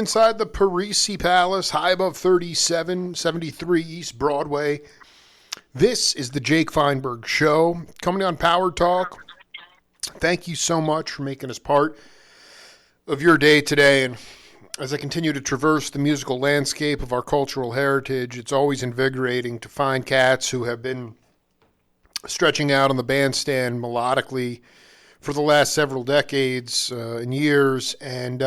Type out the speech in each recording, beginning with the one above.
Inside the Parisi Palace, high above 3773 East Broadway. This is the Jake Feinberg Show, coming on Power Talk. Thank you so much for making us part of your day today. And as I continue to traverse the musical landscape of our cultural heritage, it's always invigorating to find cats who have been stretching out on the bandstand melodically for the last several decades and years, and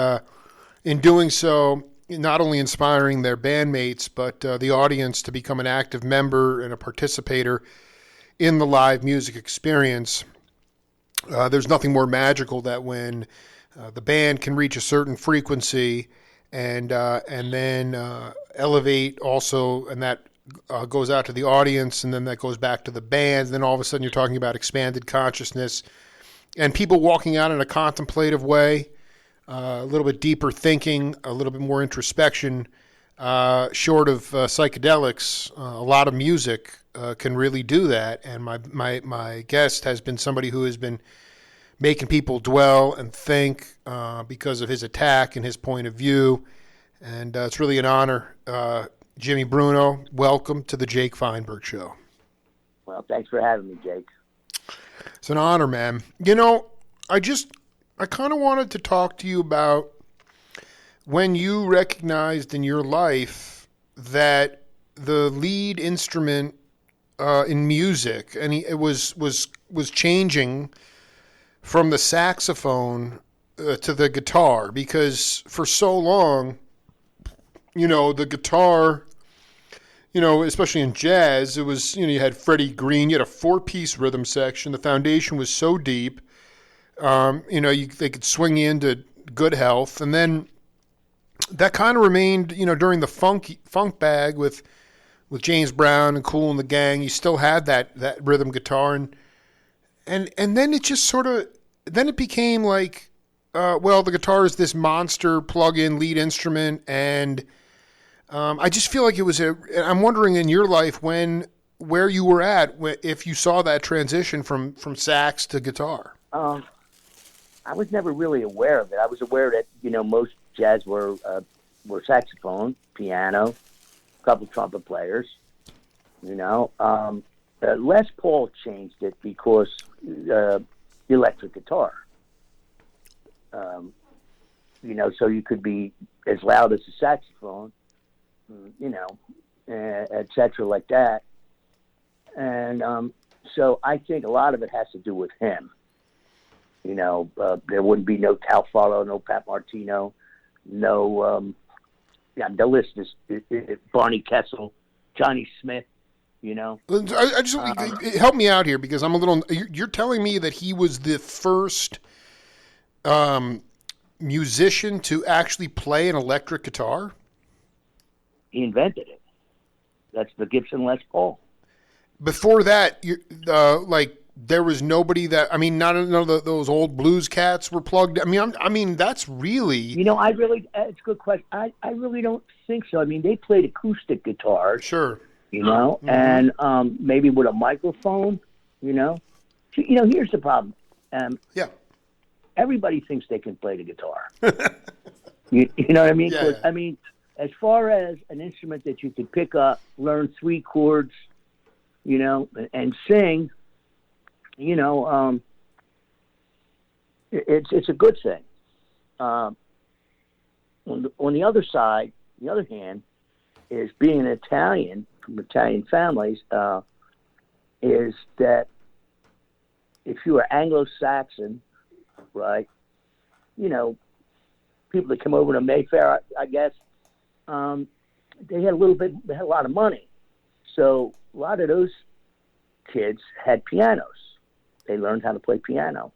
in doing so, not only inspiring their bandmates, but the audience to become an active member and a participator in the live music experience. There's nothing more magical that when the band can reach a certain frequency and then elevate also, and that goes out to the audience, and then that goes back to the band. And then all of a sudden, you're talking about expanded consciousness and people walking out in a contemplative way. A little bit deeper thinking, a little bit more introspection, short of psychedelics. A lot of music can really do that. And my guest has been somebody who has been making people dwell and think because of his attack and his point of view. And it's really an honor. Jimmy Bruno, welcome to the Jake Feinberg Show. Well, thanks for having me, Jake. It's an honor, man. You know, I kind of wanted to talk to you about when you recognized in your life that the lead instrument in music, and it was changing from the saxophone to the guitar, because for so long, you know, the guitar, you know, especially in jazz, it was, you know, you had Freddie Green, you had a 4-piece rhythm section, the foundation was so deep. You know, they could swing you into good health, and then that kind of remained. You know, during the funk bag with James Brown and Kool and the Gang, you still had that rhythm guitar, and then it just sort of it became like, well, the guitar is this monster plug-in lead instrument, and I just feel like it was I'm wondering in your life where you were at if you saw that transition from sax to guitar. I was never really aware of it. I was aware that, you know, most jazz were saxophone, piano, a couple trumpet players, you know. Les Paul changed it because electric guitar. You know, so you could be as loud as a saxophone, you know, et cetera, like that. And so I think a lot of it has to do with him. You know, there wouldn't be no Tal Farlow, no Pat Martino, no, the list is Barney Kessel, Johnny Smith, you know. I just help me out here, because I'm a little. You're telling me that he was the first musician to actually play an electric guitar? He invented it. That's the Gibson Les Paul. Before that, there was nobody that, I mean, none of those old blues cats were plugged. I mean, that's really. You know, it's a good question. I really don't think so. I mean, they played acoustic guitars. Sure. You know, and maybe with a microphone, you know. You know, here's the problem. Yeah. Everybody thinks they can play the guitar. you know what I mean? Yeah. I mean, as far as an instrument that you could pick up, learn 3 chords, you know, and sing, you know, it's a good thing. On the other side, the other hand, is being an Italian from Italian families, is that if you were Anglo-Saxon, right, you know, people that come over to Mayfair, I guess, they had a lot of money. So a lot of those kids had pianos. They learned how to play piano.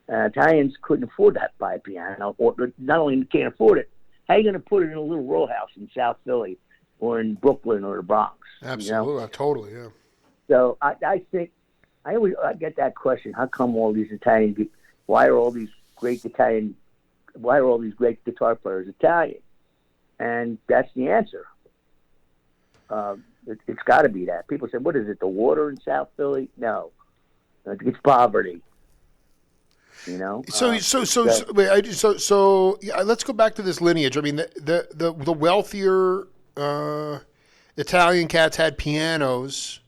Italians couldn't afford to buy a piano, or not only can't afford it, how are you going to put it in a little row house in South Philly or in Brooklyn or the Bronx? Absolutely, you know? Totally, yeah. So I think I get that question: how come all these why are all these great guitar players Italian? And that's the answer. It's got to be that. People say, "What is it? The water in South Philly?" No, it's poverty. You know. Yeah, let's go back to this lineage. I mean, the wealthier Italian cats had pianos,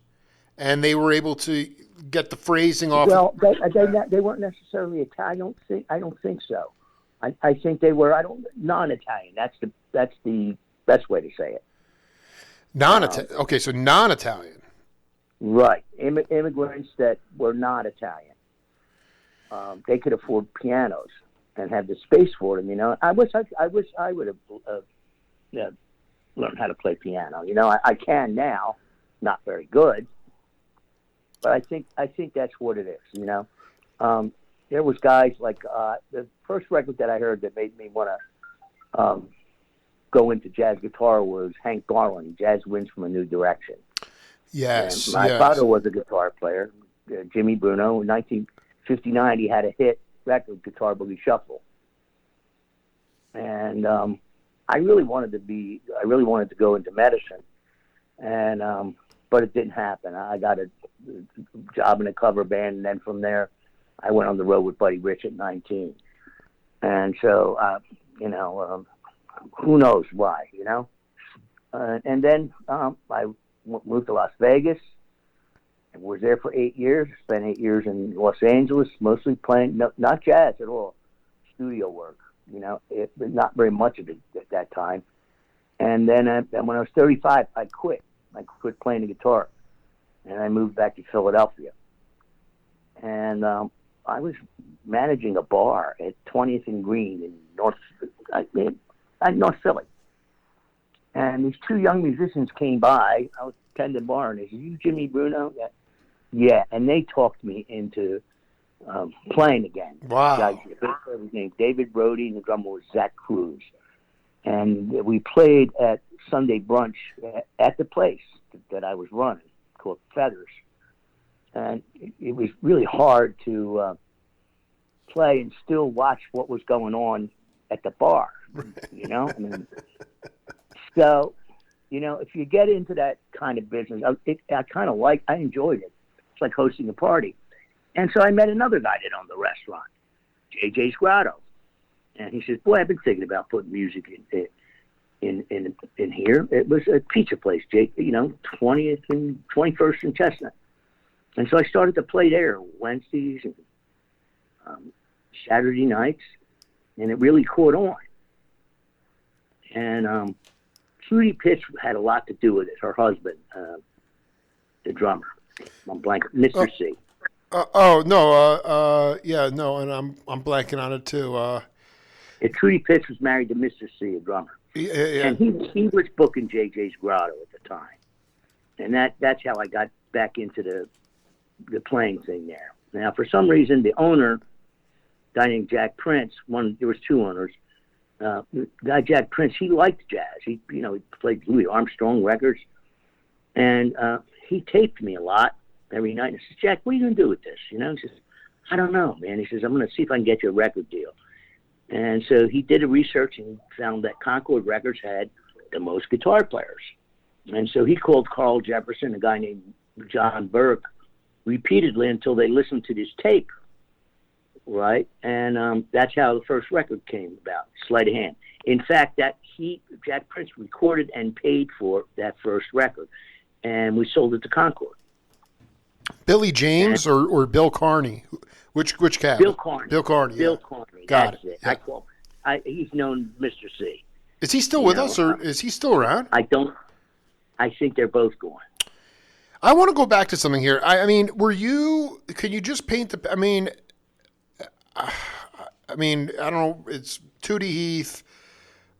and they were able to get the phrasing off. Well, they weren't necessarily Italian. I don't think so. I think they were non-Italian. That's the best way to say it. Non-Italian. Okay, so non-Italian. Right, immigrants that were not Italian. They could afford pianos and have the space for them. You know, I wish I would have learned how to play piano. You know, I can now, not very good, but I think that's what it is. You know, there was guys like the first record that I heard that made me want to go into jazz guitar was Hank Garland, Jazz Winds from a New Direction. Yes. And my father was a guitar player, Jimmy Bruno. In 1959, he had a hit record, Guitar Boogie Shuffle. And I really wanted to go into medicine, and but it didn't happen. I got a job in a cover band, and then from there, I went on the road with Buddy Rich at 19. And so, you know, who knows why, you know? And then I moved to Las Vegas and was there for 8 years. Spent 8 years in Los Angeles, mostly playing, not jazz at all, studio work. You know, not very much of it at that time. And then when I was 35, I quit. I quit playing the guitar, and I moved back to Philadelphia. And I was managing a bar at 20th and Green in North Philly. And these two young musicians came by. I was tending the bar, and they said, "You Jimmy Bruno?" Yeah. And they talked me into playing again. Wow. The bass player was named David Brody, and the drummer was Zach Cruz. And we played at Sunday brunch at the place that I was running, called Feathers. And it was really hard to play and still watch what was going on at the bar, you know? I mean, so, you know, if you get into that kind of business, I enjoyed it. It's like hosting a party. And so I met another guy that owned the restaurant, JJ's Grotto. And he says, "Boy, I've been thinking about putting music in here." It was a pizza place, you know, 20th and 21st and Chestnut. And so I started to play there Wednesdays and Saturday nights, and it really caught on. And Trudy Pitts had a lot to do with it. Her husband, the drummer, I'm blanking, Mr. C. And I'm blanking on it too. Trudy Pitts was married to Mr. C, a drummer. Yeah. And he was booking JJ's Grotto at the time. And that's how I got back into the playing thing there. Now, for some reason, the owner, a guy named Jack Prince, there was two owners. The guy Jack Prince, he liked jazz. He played Louis Armstrong records. And he taped me a lot every night. And I said, "Jack, what are you going to do with this?" You know, he says, "I don't know, man." He says, "I'm going to see if I can get you a record deal." And so he did a research and found that Concord Records had the most guitar players. And so he called Carl Jefferson, a guy named John Burke, repeatedly until they listened to this tape, right? And that's how the first record came about, Sleight of Hand. In fact, Jack Prince recorded and paid for that first record, and we sold it to Concord. Billy James or Bill Carney? Which cat? Bill Carney. Bill Carney. Bill Carney. Got That's it. Yeah. He's known Mr. C. Is he still with us, or is he still around? I think they're both gone. I want to go back to something here. I mean, can you just paint I mean, I don't know. It's Tootie Heath.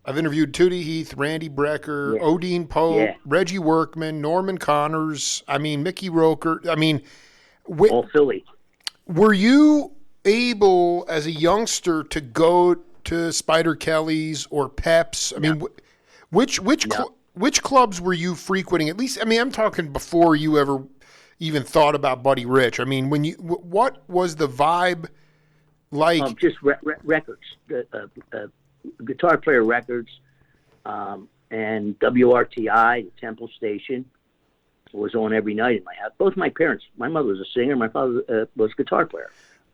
I've interviewed Tootie Heath, Randy Brecker, Odine Pope, Reggie Workman, Norman Connors. I mean, Mickey Roker. I mean, all Philly. Were you able, as a youngster, to go to Spider Kelly's or Pep's? I mean, which clubs were you frequenting? At least, I mean, I'm talking before you ever even thought about Buddy Rich. I mean, what was the vibe like? Just records, Guitar Player Records, and WRTI, the Temple Station, was on every night in my house. Both my parents, my mother was a singer, my father was a guitar player.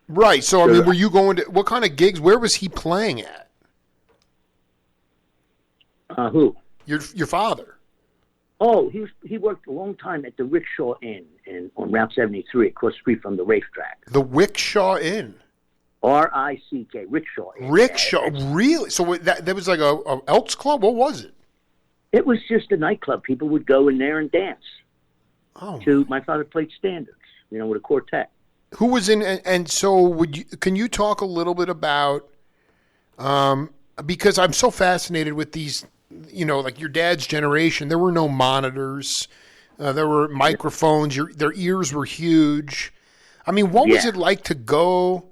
Right. So, I So, mean, were you going to, what kind of gigs, where was he playing at? who? Your father. Oh, he worked a long time at the Rickshaw Inn on Route 73, across the street from the racetrack. The Wickshaw Inn. RICK, Rickshaw Inn. Rickshaw, really? So that was like a Elks Club? What was it? It was just a nightclub. People would go in there and dance. Oh. My father played standards, with a quartet. Who was in, and so can you talk a little bit about, because I'm so fascinated with these, like your dad's generation, there were no monitors, there were microphones, their ears were huge. I mean, what was it like to go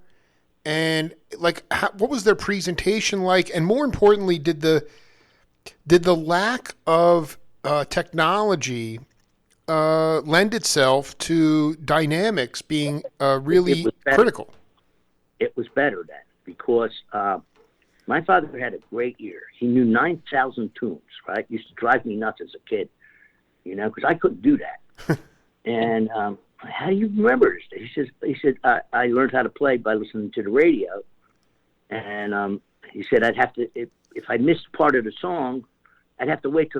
and what was their presentation like? And more importantly, did the lack of technology lend itself to dynamics being really critical? It was better then because my father had a great ear. He knew 9,000 tunes, right? It used to drive me nuts as a kid, because I couldn't do that. And how do you remember this? He said, I learned how to play by listening to the radio. And he said I'd have to, if I missed part of the song, I'd have to wait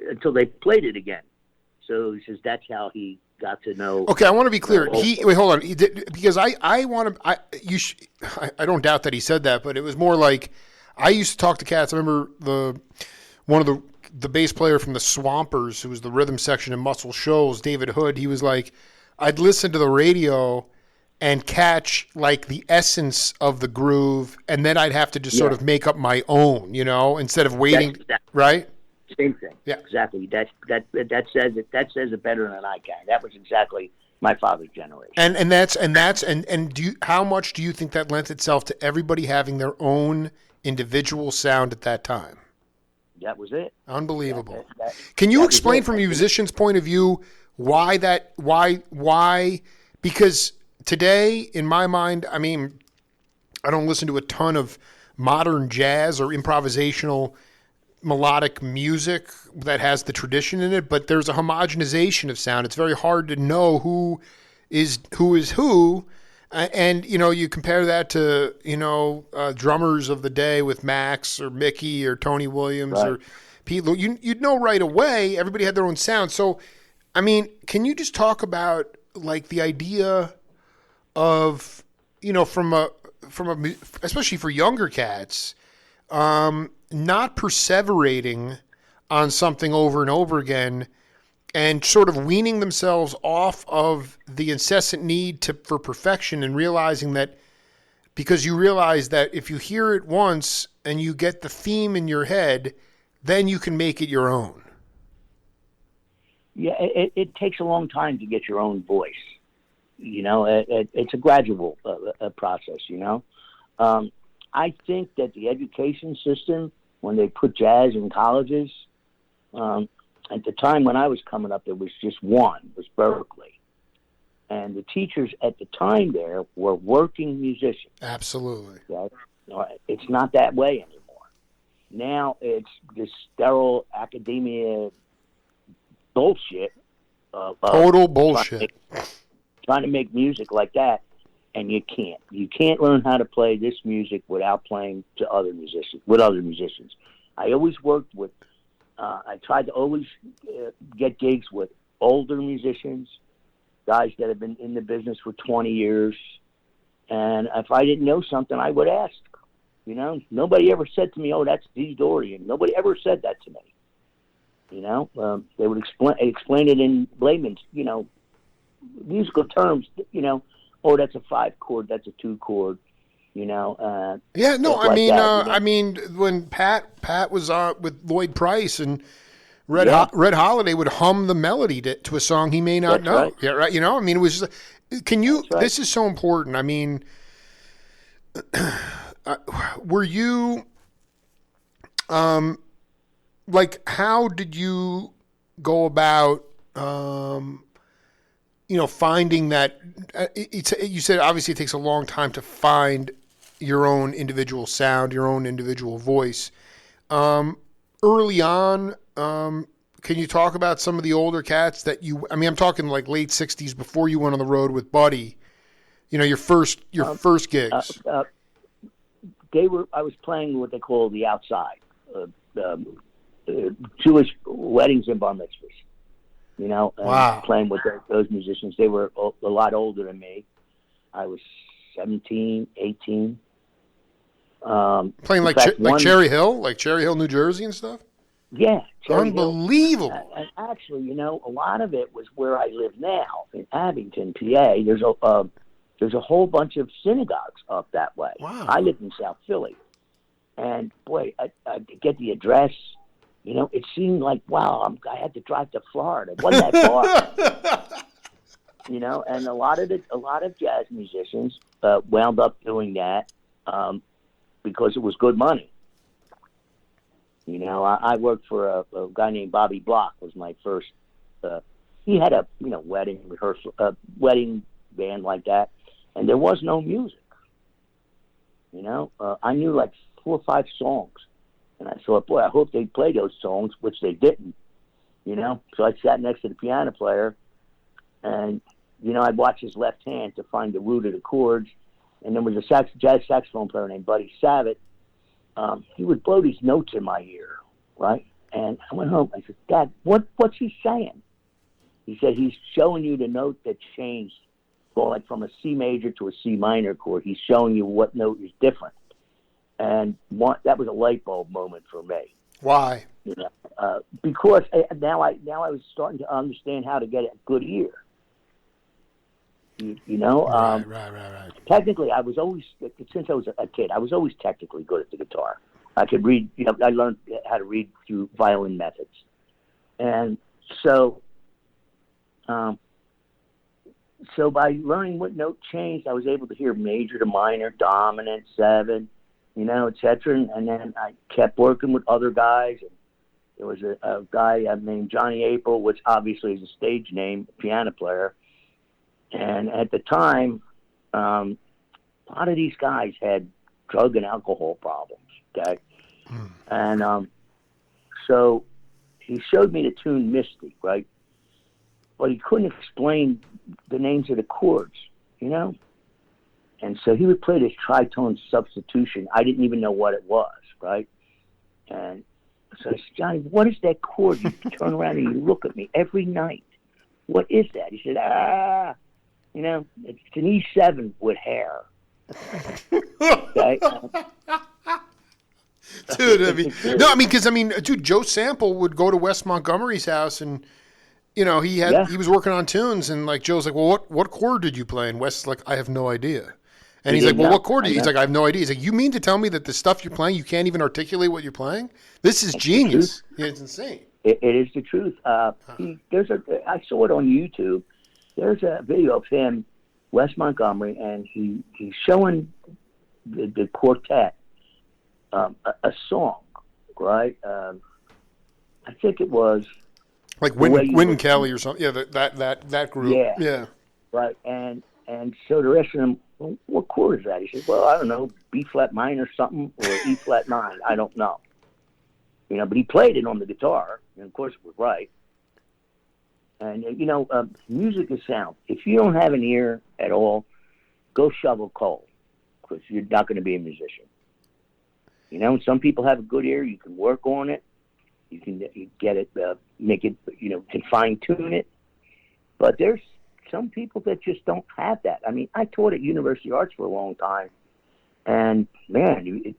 until they played it again. So he says that's how he got to know. Okay, I want to be clear. Wait, hold on, because I want to. I don't doubt that he said that, but it was more like I used to talk to cats. I remember one of the bass player from the Swampers, who was the rhythm section in Muscle Shoals, David Hood. He was like, I'd listen to the radio and catch like the essence of the groove, and then I'd have to just sort of make up my own, instead of waiting, right? Same thing. Yeah, exactly. That says it. That says it better than I can. That was exactly my father's generation. And how much do you think that lent itself to everybody having their own individual sound at that time? That was it. Unbelievable. Can you explain from a musician's point of view why that? Why? Because today, in my mind, I mean, I don't listen to a ton of modern jazz or improvisational melodic music that has the tradition in it, but there's a homogenization of sound. It's very hard to know who is who. And, you compare that to, drummers of the day with Max or Mickey or Tony Williams or Pete Lou. You'd know right away. Everybody had their own sound. So, I mean, can you just talk about like the idea of, from a especially for younger cats, not perseverating on something over and over again and sort of weaning themselves off of the incessant need for perfection and realizing that because you realize that if you hear it once and you get the theme in your head, then you can make it your own. Yeah, it takes a long time to get your own voice. It's a gradual process, I think that the education system, when they put jazz in colleges, at the time when I was coming up, there was just one, it was Berkeley. And the teachers at the time there were working musicians. Absolutely. Okay? It's not that way anymore. Now it's this sterile academia bullshit. Total bullshit. Trying to make music like that. And you can't. You can't learn how to play this music without playing with other musicians. I always worked with. I tried to always get gigs with older musicians, guys that have been in the business for 20 years. And if I didn't know something, I would ask. Nobody ever said to me, "Oh, that's Dee Dorian." Nobody ever said that to me. They would explain it in layman's, musical terms. Oh, that's a 5 chord. That's a 2 chord. Yeah, no, I mean, when Pat was with Lloyd Price and Red Holiday would hum the melody to a song he may not know. Right. Yeah, right. I mean, it was. Can you? Right. This is so important. I mean, were you, how did you go about, finding that? You said obviously it takes a long time to find your own individual sound, your own individual voice. Early on, can you talk about some of the older cats that I'm talking like late 60s before you went on the road with Buddy. You know, your first Uh, gigs. uh, I was playing what they call the outside, um, Jewish weddings and bar mitzvahs. You know, and Wow. playing with those musicians. They were a lot older than me. I was 17, 18. Playing In like fact, like Cherry Hill, New Jersey and stuff. yeah, Cherry Hill. Unbelievable. And actually, you know, a lot of it was where I live now in Abington, PA. There's a whole bunch of synagogues up that way. Wow. I live in South Philly, and boy, I get the address. You know, it seemed like wow, I had to drive to Florida. It wasn't that far. You know, and a lot of jazz musicians wound up doing that because it was good money. You know, I worked for a guy named Bobby Block. Was my first. He had a wedding rehearsal, wedding band like that, and there was no music. You know, I knew like 4 or 5 songs, and I thought, boy, I hope they play those songs, which they didn't. You know, so I sat next to the piano player, and you know, I'd watch his left hand to find the root of the chords, and there was a jazz saxophone player named Buddy Savitt. He would blow these notes in my ear, right? And I went home. I said, Dad, what's he saying? He said, he's showing you the note that changed, going from a C major to a C minor chord. He's showing you what note is different. And that was a light bulb moment for me. Why? You know, because now I was starting to understand how to get a good ear. You know, Right. technically, I was always, since I was a kid, I was always technically good at the guitar. I could read, you know, I learned how to read through violin methods. And so by learning what note changed, I was able to hear major to minor, dominant, 7, you know, et cetera. And then I kept working with other guys. And there was a guy named Johnny April, which obviously is a stage name, piano player. And at the time, a lot of these guys had drug and alcohol problems, okay? And so he showed me the tune Misty, right? But he couldn't explain the names of the chords, you know? And so he would play this tritone substitution. I didn't even know what it was, right? And so I said, Johnny, what is that chord? You turn around and you look at me every night. What is that? He said, you know, it's an E7 with hair. Okay? Dude, dude, Joe Sample would go to Wes Montgomery's house and, you know, he was working on tunes and like Joe's like, well, what chord did you play? And Wes is like, I have no idea. And he's like, well, what chord? He's like, I have no idea. He's like, you mean to tell me that the stuff you're playing, you can't even articulate what you're playing? This is genius. Yeah, it's insane. It is the truth. I saw it on YouTube. There's a video of him, Wes Montgomery, and he's showing the quartet a song, right? I think it was like Wynton Kelly or something. Yeah, that group. Yeah. Right. And so the rest of them, well, what chord is that? He said, well, I don't know, B flat minor or something, or E flat 9. I don't know. You know, but he played it on the guitar, and of course it was right. And, you know, music is sound. If you don't have an ear at all, go shovel coal, because you're not going to be a musician. You know, some people have a good ear. You can work on it. You can get it, make it, you know, can fine-tune it. But there's some people that just don't have that. I mean, I taught at University of Arts for a long time. And, man, you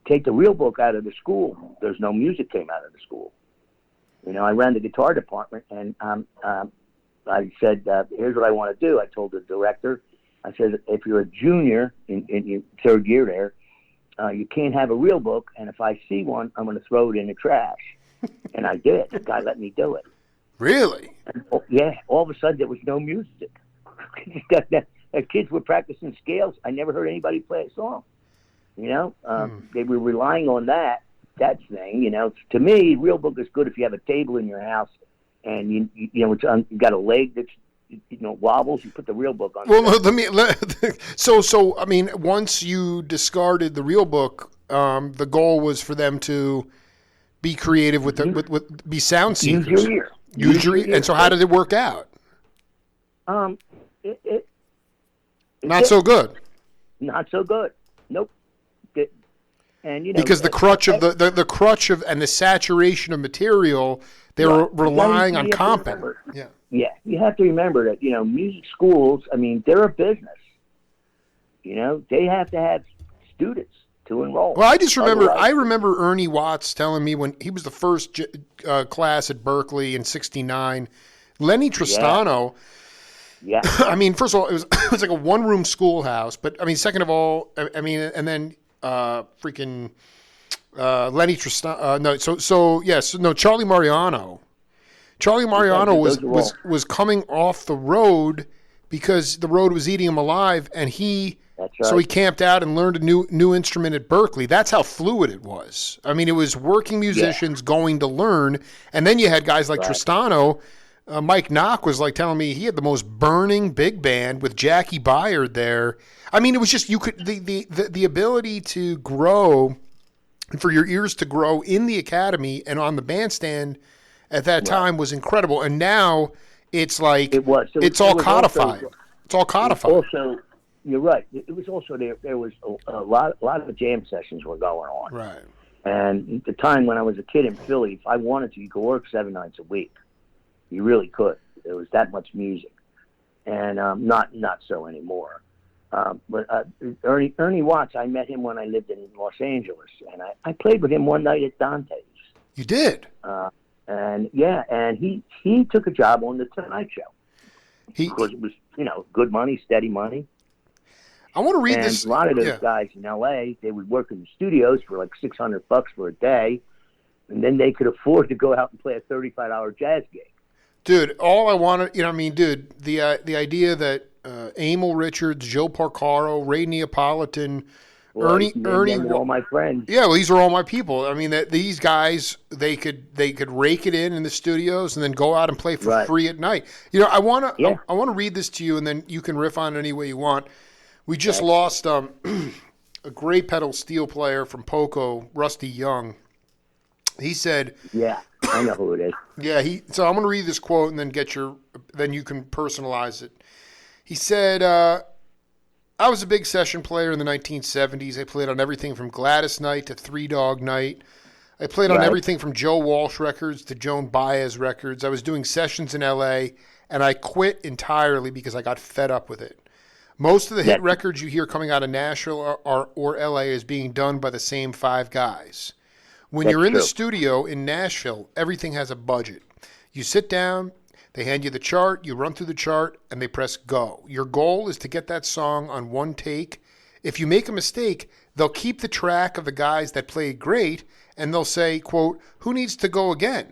take the real book out of the school, there's no music came out of the school. You know, I ran the guitar department, and I said, here's what I want to do. I told the director, I said, if you're a junior in your third year there, you can't have a real book, and if I see one, I'm going to throw it in the trash. And I did. The guy let me do it. Really? And, all of a sudden there was no music. The kids were practicing scales. I never heard anybody play a song. You know, they were relying on that thing. You know, to me, real book is good if you have a table in your house and you know you got a leg that's wobbles. You put the real book on. Well, so I mean, once you discarded the real book, the goal was for them to be creative with be sound seekers. Use your ear. Use your ear. And so, how did it work out? Not so good. Not so good. Nope. And because the crutch of the crutch of and the saturation of material, they were relying on comping. Yeah, you have to remember that music schools. I mean, they're a business. They have to have students to enroll. Well, I remember Ernie Watts telling me when he was the first class at Berkeley in '69. Lenny Tristano. Yeah. I mean, first of all, it was like a one-room schoolhouse, but I mean, second of all, I mean, and then freaking Lenny Tristano. Charlie Mariano. Charlie Mariano was coming off the road because the road was eating him alive, and so he camped out and learned a new instrument at Berkeley. That's how fluid it was. I mean, it was working musicians going to learn, and then you had guys like Tristano. Mike Knock was like telling me he had the most burning big band with Jackie Byard there. I mean, it was just the ability to grow, for your ears to grow in the academy and on the bandstand at that time was incredible. And now it's like it's all codified. It's all codified. Also, you're right. It was also there was a lot of jam sessions were going on. Right. And at the time when I was a kid in Philly, if I wanted to, you could work 7 nights a week. You really could. There was that much music, and not so anymore. But Ernie Watts, I met him when I lived in Los Angeles, and I played with him one night at Dante's. You did? And he took a job on the Tonight Show. Because it was good money, steady money. I want to read this. A lot of those guys in L.A., they would work in the studios for like $600 for a day, and then they could afford to go out and play a $35 jazz gig. Dude, all I wanted, the idea that Emil Richards, Joe Porcaro, Ray Neapolitan, Ernie, all my friends. Yeah, well, these are all my people. I mean, that these guys, they could rake it in the studios and then go out and play for free at night. I want to read this to you, and then you can riff on it any way you want. We just lost a great pedal steel player from Poco, Rusty Young. He said, "Yeah, I know who it is." Yeah, so I'm going to read this quote and then then you can personalize it. He said, I was a big session player in the 1970s. I played on everything from Gladys Knight to Three Dog Night. I played on everything from Joe Walsh records to Joan Baez records. I was doing sessions in L.A., and I quit entirely because I got fed up with it. Most of the hit records you hear coming out of Nashville or L.A. is being done by the same 5 guys. When you're in the studio in Nashville, everything has a budget. You sit down, they hand you the chart, you run through the chart, and they press go. Your goal is to get that song on one take. If you make a mistake, they'll keep the track of the guys that played great, and they'll say, quote, "Who needs to go again?"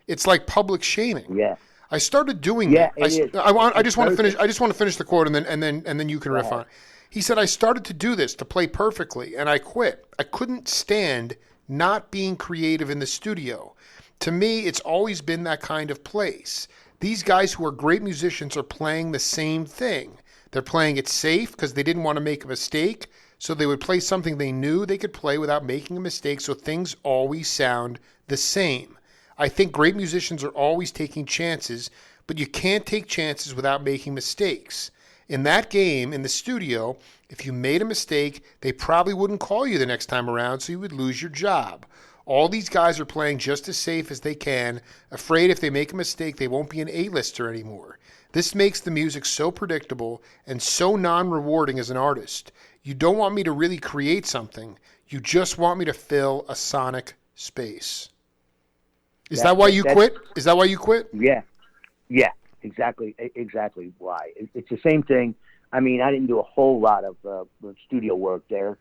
It's like public shaming. Yeah. I started doing that. I just want to finish the quote, and then you can riff on it. He said, I started to do this, to play perfectly, and I quit. I couldn't stand not being creative in the studio. To me, it's always been that kind of place. These guys who are great musicians are playing the same thing. They're playing it safe because they didn't want to make a mistake, so they would play something they knew they could play without making a mistake, so things always sound the same. I think great musicians are always taking chances, but you can't take chances without making mistakes. In that game, in the studio, if you made a mistake, they probably wouldn't call you the next time around, so you would lose your job. All these guys are playing just as safe as they can, afraid if they make a mistake, they won't be an A-lister anymore. This makes the music so predictable and so non-rewarding as an artist. You don't want me to really create something. You just want me to fill a sonic space. Is that why you quit? Is that why you quit? Yeah, exactly why. It's the same thing. I mean, I didn't do a whole lot of studio work there.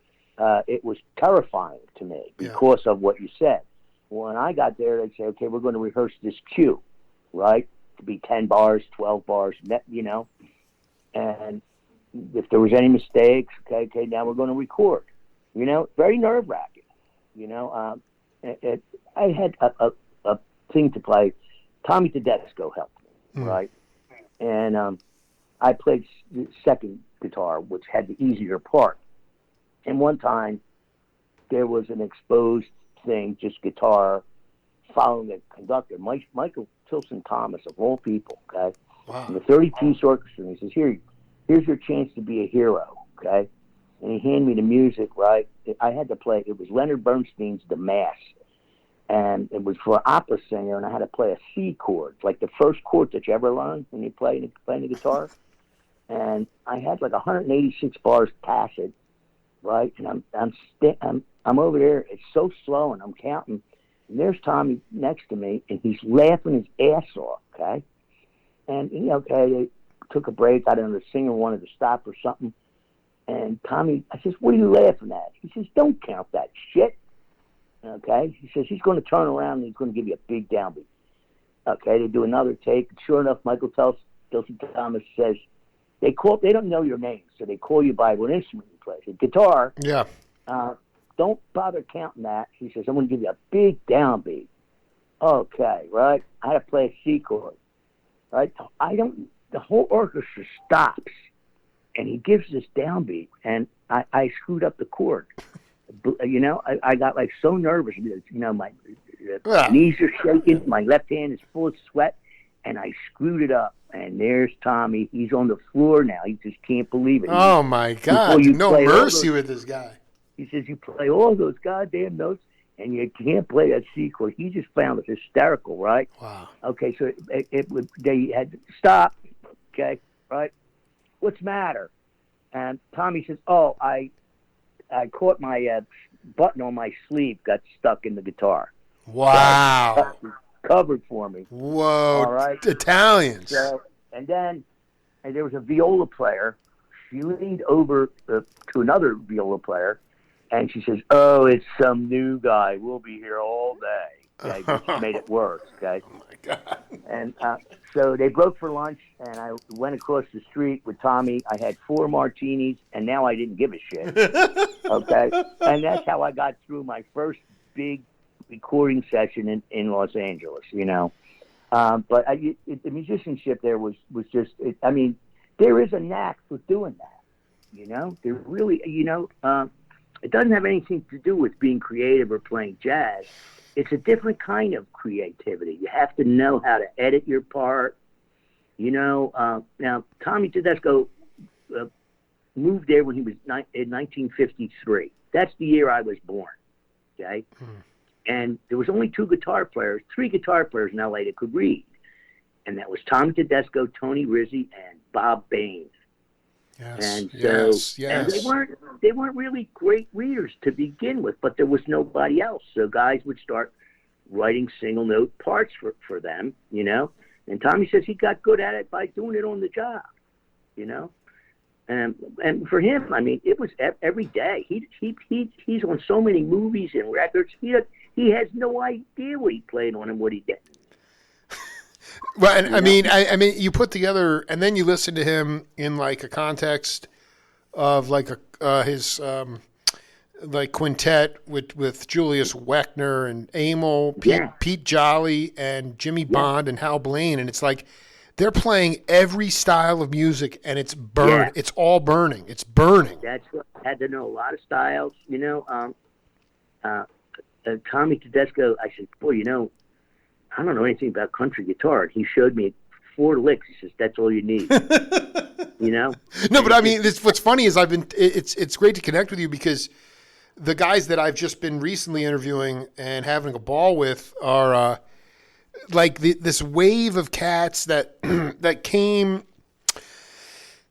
It was terrifying to me because of what you said. When I got there, they'd say, okay, we're going to rehearse this cue, right? It could be 10 bars, 12 bars, and if there was any mistakes, okay, now we're going to record. Very nerve-wracking. I had a thing to play. Tommy Tedesco helped me, right? And I played second guitar, which had the easier part. And one time, there was an exposed thing, just guitar, following the conductor, Michael Tilson Thomas, of all people, okay? Wow. In the 30-piece orchestra, and he says, here here's your chance to be a hero, okay? And he handed me the music, right? I had to play. It was Leonard Bernstein's The Mass, and it was for an opera singer, and I had to play a C chord, like the first chord that you ever learn when you playing the guitar. And I had like 186 bars tacit, right? And I'm over there. It's so slow, and I'm counting. And there's Tommy next to me, and he's laughing his ass off, okay? And they took a break. I don't know, the singer wanted to stop or something. And Tommy, I says, what are you laughing at? He says, don't count that shit. Okay? He says, he's going to turn around and he's going to give you a big downbeat. Okay, they do another take. Sure enough, Michael Tilson Thomas says, they don't know your name, so they call you by what instrument you play. So guitar. Yeah. Don't bother counting that. He says, I'm going to give you a big downbeat. Okay, right? I had to play a C chord. Right? The whole orchestra stops. And he gives this downbeat, and I screwed up the chord. I got like so nervous. My knees are shaking. My left hand is full of sweat, and I screwed it up. And there's Tommy. He's on the floor now. He just can't believe it. Oh, my God. No mercy with this guy. He says, you play all those goddamn notes, and you can't play that C chord. He just found it hysterical, right? Wow. Okay, so they had to stop, okay, right? What's the matter? And Tommy says, oh, I caught my button on my sleeve, got stuck in the guitar. Wow. So covered for me. Whoa. All right. Italians. So, and then there was a viola player. She leaned over to another viola player, and she says, oh, it's some new guy. We'll be here all day. Okay, which made it worse. Okay. Oh, my God. And so they broke for lunch, and I went across the street with Tommy. I had 4 martinis, and now I didn't give a shit. Okay? And that's how I got through my first big recording session in Los Angeles, But the musicianship there was just, there is a knack for doing that, There really, it doesn't have anything to do with being creative or playing jazz. It's a different kind of creativity. You have to know how to edit your part. Now, Tommy Tedesco moved there when he was in 1953. That's the year I was born, okay? And there was only 3 guitar players in L.A. that could read. And that was Tommy Tedesco, Tony Rizzi, and Bob Bain. Yes, and so, yes. And they weren't really great readers to begin with, but there was nobody else. So guys would start writing single note parts for them, And Tommy says he got good at it by doing it on the job, And for him, it was every day. He's on so many movies and records. He has no idea what he played on and what he didn't. Well, and I mean, you put together, and then you listen to him in like a context of like his like quintet with Julius Wechner and Emil, Pete Jolly, and Jimmy Bond and Hal Blaine, and it's like they're playing every style of music, and it's It's all burning. It's burning. That's what I had to know. A lot of styles, Tommy Tedesco. I said, boy, I don't know anything about country guitar. And he showed me 4 licks. He says, that's all you need. No, but I mean, what's funny is it's great to connect with you because the guys that I've just been recently interviewing and having a ball with are like this wave of cats that that came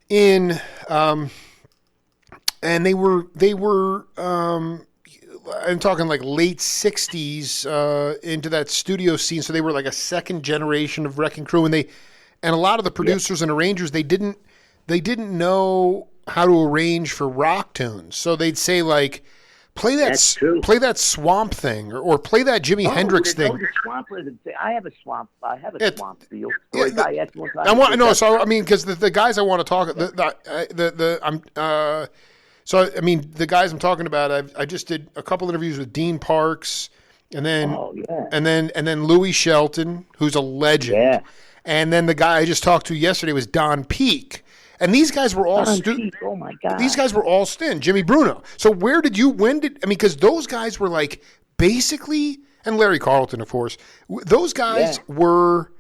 in, and they were I'm talking like late 60s into that studio scene. So they were like a second generation of Wrecking Crew, and a lot of the producers and arrangers, they didn't know how to arrange for rock tunes. So they'd say like, play that Swamp Thing or play that Jimi Hendrix thing. I have a swamp feel. Because the guys I want to talk, the guys I'm talking about, I just did a couple interviews with Dean Parks, and then and then Louis Shelton, who's a legend, and then the guy I just talked to yesterday was Don Peake, and these guys were all oh my God, these guys were all Jimmy Bruno. So because those guys were like basically, and Larry Carlton, of course, those guys were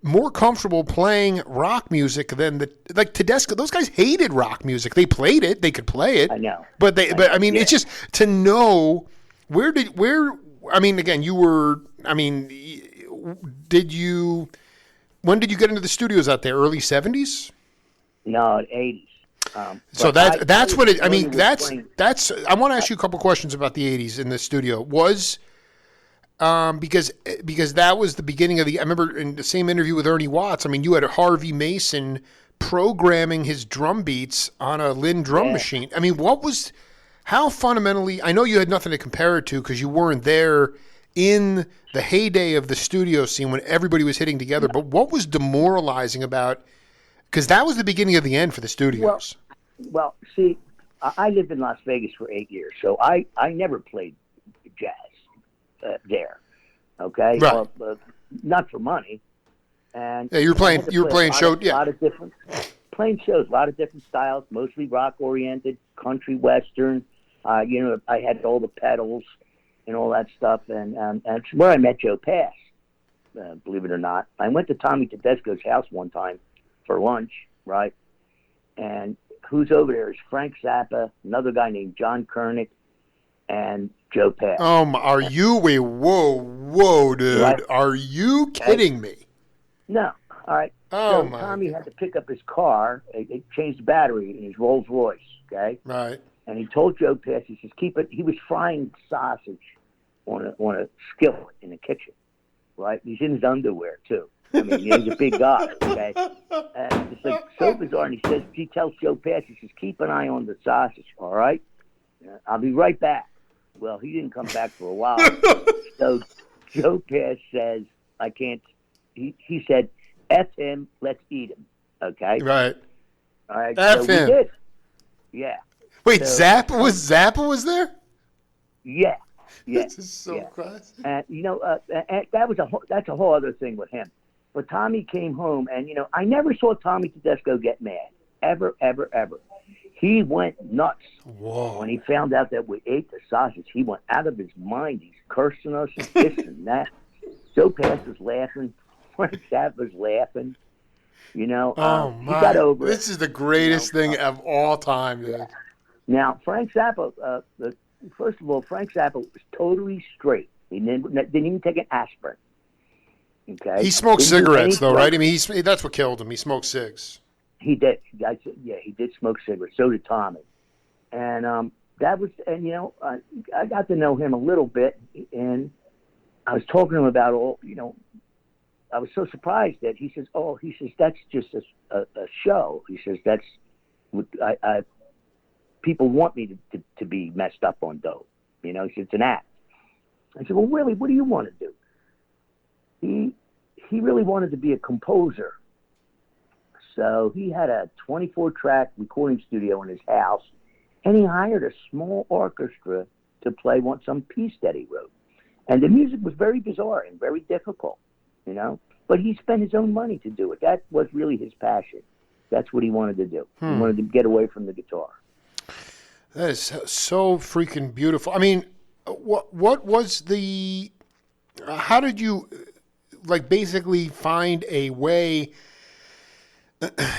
more comfortable playing rock music than like Tedesco. Those guys hated rock music. They played it. They could play it. I know. But I mean, Yeah. it's just to know I mean, again, you were, I mean, when did you get into the studios out there? Early 70s? No, 80s. So but that's what it, I mean, familiar with that's, I want to ask you a couple questions about the 80s in the studio. Because that was the beginning of I remember in the same interview with Ernie Watts, I mean, you had Harvey Mason programming his drum beats on a Linn drum machine. I mean, how fundamentally, I know you had nothing to compare it to because you weren't there in the heyday of the studio scene when everybody was hitting together, but what was demoralizing about, because that was the beginning of the end for the studios. Well, see, I lived in Las Vegas for 8 years, so I never played jazz there. Okay, right? Not for money. And yeah, you were playing shows. Yeah, a lot of different playing shows, a lot of different styles, mostly rock oriented, country, western. You know, I had all the pedals and all that stuff, and it's where I met Joe Pass. Believe it or not, I went to Tommy Tedesco's house one time for lunch, right? And who's over there is Frank Zappa, another guy named John Kernick, and Joe Pass. Are you? Wait, whoa, dude! Right? Are you kidding me? No. All right. Oh so my Tommy God. had to pick up his car. It changed the battery in his Rolls Royce. Okay. Right. And he told Joe Pass, he says, keep it. He was frying sausage on a skillet in the kitchen. Right. He's in his underwear too. I mean, he's a big guy. Okay. And it's like so bizarre. And he tells Joe Pass, he says, keep an eye on the sausage. All right. I'll be right back. Well, he didn't come back for a while. So Joe Pass says, I can't. He said, F him, let's eat him. Okay? Right. All right. F so him. We did. Yeah. Wait, so, Zappa was there? Yeah. Yeah. This is so classic. And, you know, and that's a whole other thing with him. But Tommy came home, and, you know, I never saw Tommy Tedesco get mad. Ever, ever, ever. He went nuts. Whoa. When he found out that we ate the sausage. He went out of his mind. He's cursing us and this and that. Joe Pass was laughing. Frank Zappa's laughing. You know, he got over it. This is the greatest thing of all time, dude. Yeah. Now, Frank Zappa, first of all, Frank Zappa was totally straight. He didn't even take an aspirin. Okay. He smoked cigarettes, though, right? I mean, that's what killed him. He smoked cigs. He did. He did smoke cigarettes. So did Tommy. And that was, and you know, I got to know him a little bit, and I was talking to him about all, you know, I was so surprised that he says, that's just a show. He says, that's what people want me to be messed up on dope. You know, he said, it's an act. I said, well, really, what do you want to do? He really wanted to be a composer. So he had a 24-track recording studio in his house, and he hired a small orchestra to play some piece that he wrote. And the music was very bizarre and very difficult, you know. But he spent his own money to do it. That was really his passion. That's what he wanted to do. He wanted to get away from the guitar. That is so freaking beautiful. I mean, what was the? How did you, like, basically find a way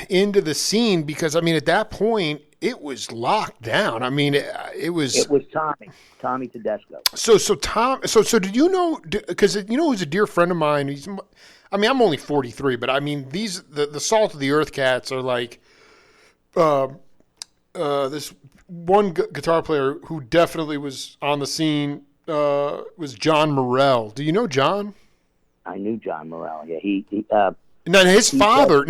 into the scene? Because I mean, at that point, it was locked down. I mean, it was. It was Tommy Tedesco. So did you know? Because you know, who's a dear friend of mine. I mean, I'm only 43, but I mean, the Salt of the Earth cats are like, this one guitar player who definitely was on the scene was John Morell. Do you know John? I knew John Morell. Yeah, he Now his father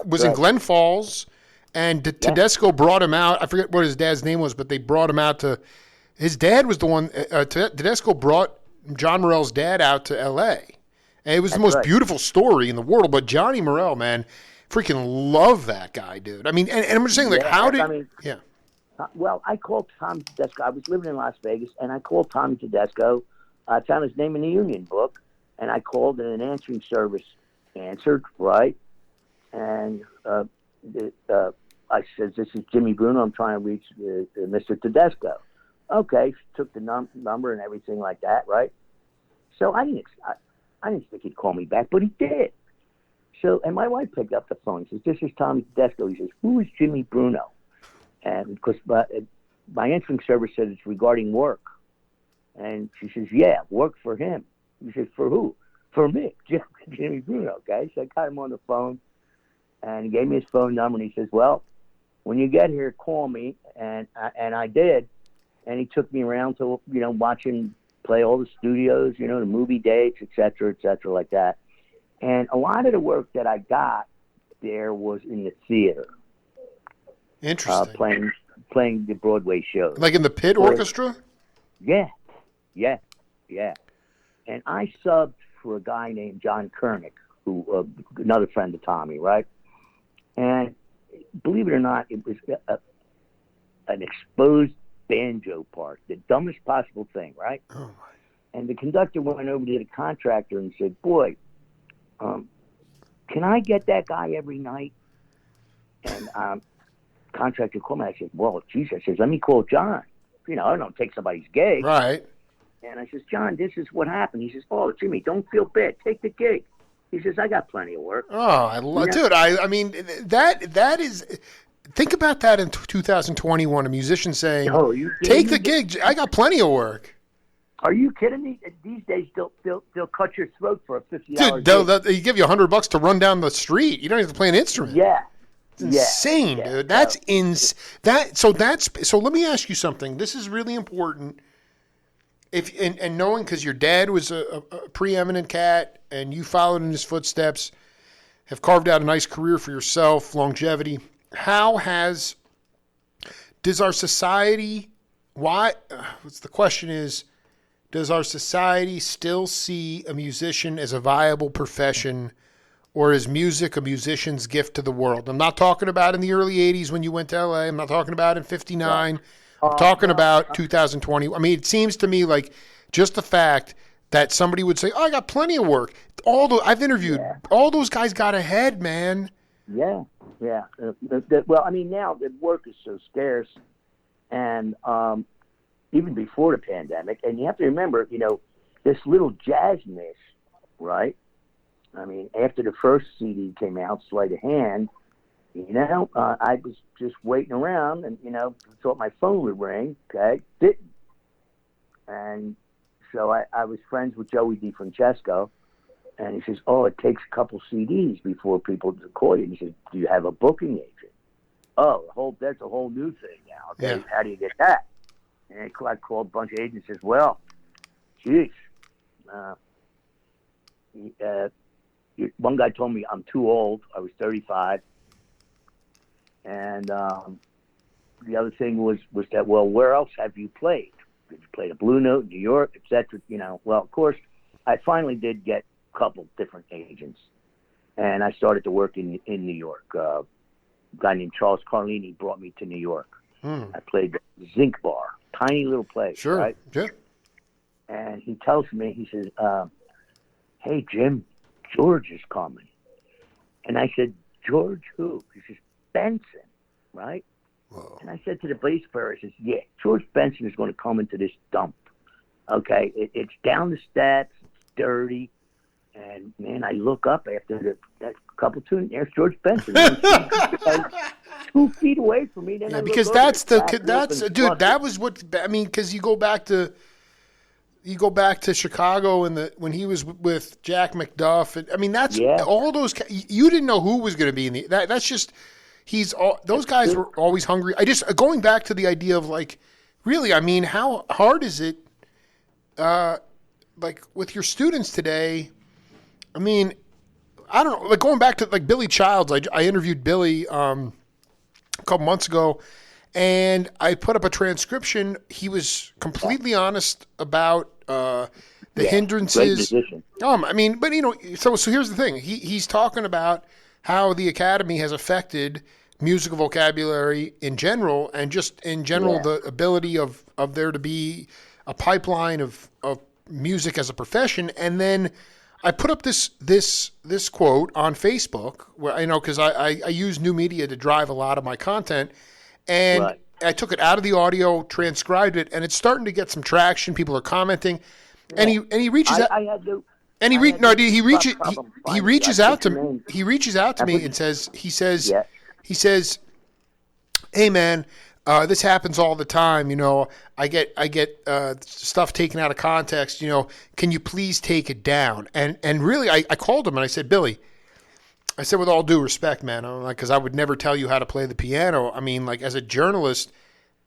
was in Glen Falls, and Tedesco brought him out. I forget what his dad's name was, but they brought him out to. His dad was the one. Tedesco brought John Morell's dad out to L.A. And it was the most beautiful story in the world. But Johnny Morell, man, freaking love that guy, dude. I mean, and I'm just saying, like, Well, I called Tom Tedesco. I was living in Las Vegas, and I called Tommy Tedesco. I found his name in the Union book, and I called, and an answering service answered, right? And I said, this is Jimmy Bruno. I'm trying to reach Mr. Tedesco. Okay, took the number and everything like that, right? So I I didn't think he'd call me back, but he did. So, and my wife picked up the phone. She says, "This is Tommy Tedesco." He says, "Who is Jimmy Bruno?" And because my answering service said it's regarding work. And she says, "Yeah, work for him." He says, "For who?" "For me, Jimmy Bruno." Okay, so I got him on the phone, and he gave me his phone number, and he says, "Well, when you get here, call me." And I did, and he took me around to watch him play all the studios, the movie dates, et cetera, like that. And a lot of the work that I got there was in the theater. Interesting. Playing the Broadway shows. Like in the pit orchestra? Yeah. And I subbed for a guy named John Kernick, who another friend of Tommy, right? And believe it or not, it was an exposed banjo part, the dumbest possible thing, right? Oh my. And the conductor went over to the contractor and said, "Boy, can I get that guy every night?" And contractor called me. I said, "Well, geez," I says, "let me call John. I don't take somebody's gig." Right. And I says, "John, this is what happened." He says, "Oh, Jimmy, don't feel bad. Take the gig." He says, "I got plenty of work." Oh, dude, I mean, that is, think about that in 2021, a musician saying, "Oh, take the gig. I got plenty of work." Are you kidding me? These days, they'll cut your throat for a $50 Dude, they give you $100 to run down the street. You don't have to play an instrument. Yeah. It's insane, dude. That's So let me ask you something. This is really important. And knowing, because your dad was a preeminent cat and you followed in his footsteps, have carved out a nice career for yourself, longevity. Does our society, the question is, does our society still see a musician as a viable profession, or is music a musician's gift to the world? I'm not talking about in the early 80s when you went to LA. I'm not talking about in 59. I'm talking about 2020. I mean, it seems to me like just the fact that somebody would say, "Oh, I got plenty of work." I've interviewed all those guys got ahead, man. Yeah. Well, I mean, now the work is so scarce, and even before the pandemic, and you have to remember, this little jazz miss, right? I mean, after the first CD came out, Sleight of Hand, I was just waiting around and, thought my phone would ring. Okay. Didn't. And so I was friends with Joey DeFrancesco, and he says, "Oh, it takes a couple CDs before people call you." He says, "Do you have a booking agent?" "Oh, that's a whole new thing now. Okay. Yeah. How do you get that?" And I called a bunch of agents and says, "Well, geez, one guy told me I'm too old. I was 35. And the other thing was that, well, where else have you played? Did you play the Blue Note, New York, et cetera?" Well, of course, I finally did get a couple different agents. And I started to work in New York. A guy named Charles Carlini brought me to New York. I played the Zinc Bar, tiny little place. Sure. Right? Yeah. And he tells me, he says, "Hey, Jim, George is coming." And I said, "George who?" He says, "Benson," right? Whoa. And I said to the bass player, I says, "Yeah, George Benson is going to come into this dump. Okay, it's down the steps, it's dirty." And, man, I look up after that couple tunes, there's George Benson. 2 feet away from me. Then I because look over, dude, that was what, I mean, because you go back to Chicago and when he was with Jack McDuff. And, I mean, that's all those. You didn't know who was going to be in that's just. Those guys were always hungry. Going back to the idea of, like, really, I mean, how hard is it, like, with your students today? I mean, I don't know, like, going back to, like, Billy Childs. I interviewed Billy a couple months ago, and I put up a transcription. He was completely honest about the hindrances. I mean, but, so here's the thing. He's talking about how the Academy has affected musical vocabulary in general, and just in general the ability of there to be a pipeline of music as a profession. And then I put up this quote on Facebook, where because I use new media to drive a lot of my content, and I took it out of the audio, transcribed it, and it's starting to get some traction. People are commenting, and he reaches out. And I had he no problem finding you. I reaches put out to your name. he reaches out to I me put, and says yeah. he says, "Hey man, this happens all the time. You know, I get stuff taken out of context. You know, can you please take it down?" And really, I called him and I said, "Billy," I said, with all due respect, man, I'm like, because I would never tell you how to play the piano. I mean, like, as a journalist,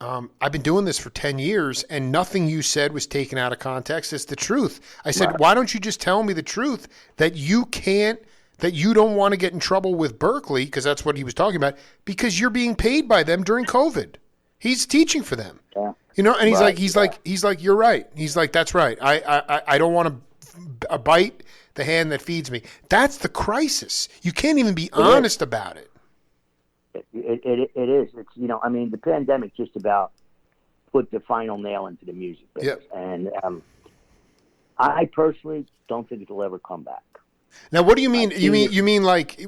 I've been doing this for 10 years and nothing you said was taken out of context. It's the truth. I said, Right. why don't you just tell me the truth that that you don't want to get in trouble with Berkeley, because that's what he was talking about, because you're being paid by them during COVID. He's teaching for them. Yeah. You know, and Right. he's like, you're right. He's like, that's right. I don't want to bite the hand that feeds me. That's the crisis. You can't even be honest about it. It is. It's, I mean, the pandemic just about put the final nail into the music business. Yep. And I personally don't think it'll ever come back. Now, what do you mean? I've seen it. You mean like?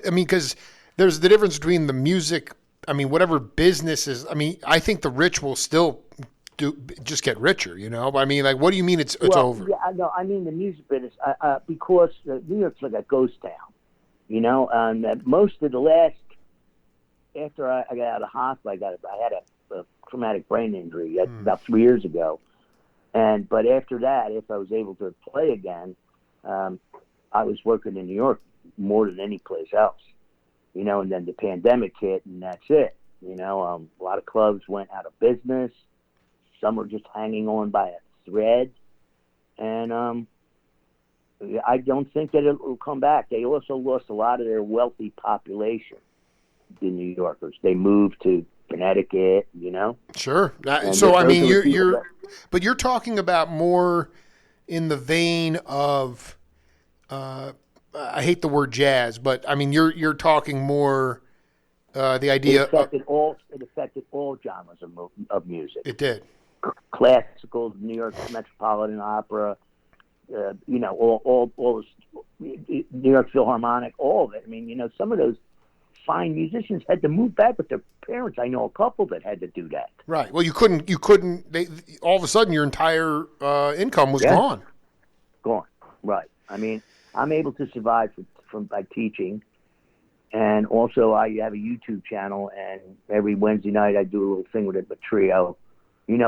I mean, because there's the difference between the music. I mean, whatever business is. I mean, I think the rich will still just get richer. You know, but I mean, like, what do you mean it's over? Yeah, no, I mean the music business because New York's like a ghost town. And most of the last after I got out of hospital, I had a traumatic brain injury about 3 years ago, but after that, if I was able to play again, I was working in New York more than any place else, and then the pandemic hit, and that's it. A lot of clubs went out of business. Some are just hanging on by a thread, and I don't think that it will come back. They also lost a lot of their wealthy population, the New Yorkers. They moved to Connecticut, Sure. And So I mean, those are the people but you're talking about more in the vein of, I hate the word jazz, but I mean, you're talking more the idea. It affected all genres of music. It did. Classical, New York Metropolitan Opera, all this, New York Philharmonic, all of it. I mean, some of those fine musicians had to move back with their parents. I know a couple that had to do that. Right. Well, you couldn't. All of a sudden, your entire income was gone. Gone. Right. I mean, I'm able to survive by teaching, and also I have a YouTube channel, and every Wednesday night I do a little thing with it, a trio.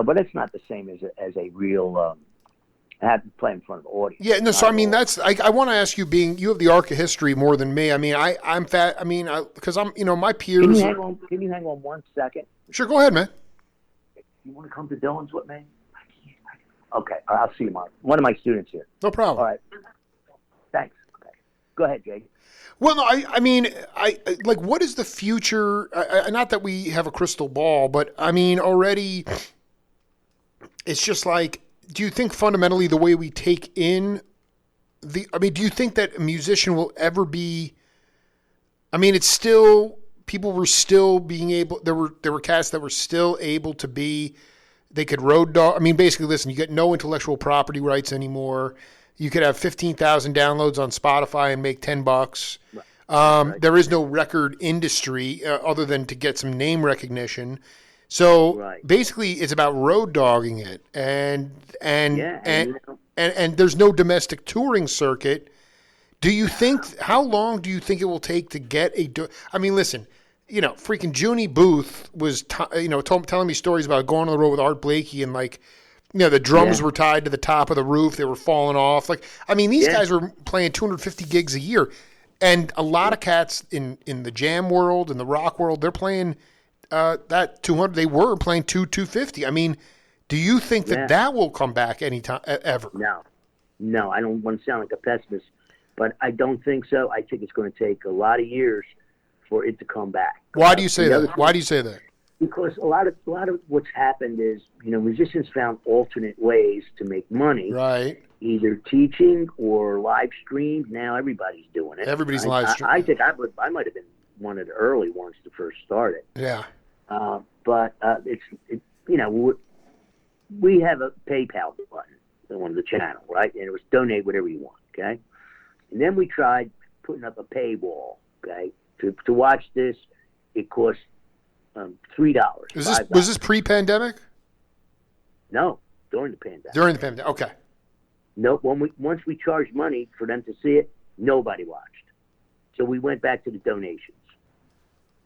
But it's not the same as a real. I have to play in front of an audience. Yeah, no. So I mean, I want to ask you, you have the arc of history more than me. I mean, I'm fat. I mean, because I'm, my peers. Can you hang on 1 second? Sure, go ahead, man. You want to come to Dylan's with me? Okay, I'll see you, Mark. One of my students here. No problem. All right. Thanks. Okay. Go ahead, Jake. Well, no, I mean, like, what is the future? Not that we have a crystal ball, but I mean, already, it's just like, do you think fundamentally the way we take in do you think that a musician will ever be, I mean, it's still, people were still being able, there were cats that were still able to be, they could road dog. I mean, basically, listen, you get no intellectual property rights anymore. You could have 15,000 downloads on Spotify and make $10. Right. There is no record industry other than to get some name recognition. So basically, it's about road dogging it, and there's no domestic touring circuit. Do you think? How long do you think it will take to get I mean, listen, freaking Junie Booth was telling me stories about going on the road with Art Blakey, and like, the drums were tied to the top of the roof, they were falling off. Like, I mean, these guys were playing 250 gigs a year, and a lot of cats in the jam world, in the rock world, they're playing. That 200, they were playing 250. I mean, do you think that will come back anytime ever? No, I don't want to sound like a pessimist, but I don't think so. I think it's going to take a lot of years for it to come back. Why do you say that? Why do you say that? Because a lot of what's happened is, musicians found alternate ways to make money. Right. Either teaching or live stream. Now everybody's doing it. Everybody's live streaming. I think I might have been one of the early ones to first start it. Yeah. But we have a PayPal button on the channel, right? And it was donate whatever you want, okay? And then we tried putting up a paywall, okay? To watch this, it cost $3. Was this pre-pandemic? No, during the pandemic. During the pandemic, okay. No, once we charged money for them to see it, nobody watched. So we went back to the donations.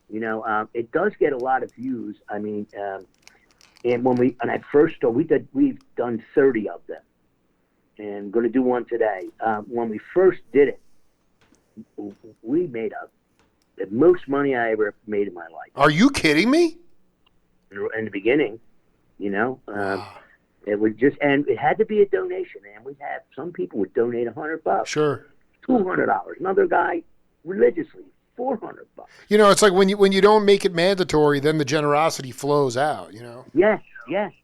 It does get a lot of views. I mean, and I first started, we've done 30 of them, and going to do one today. When we first did it, we made the most money I ever made in my life. Are you kidding me? In the beginning, Wow. it was just, and it had to be a donation. And we had some people would donate $100, Sure. $200. Another guy religiously $400. It's like when you don't make it mandatory, then the generosity flows out. Yes.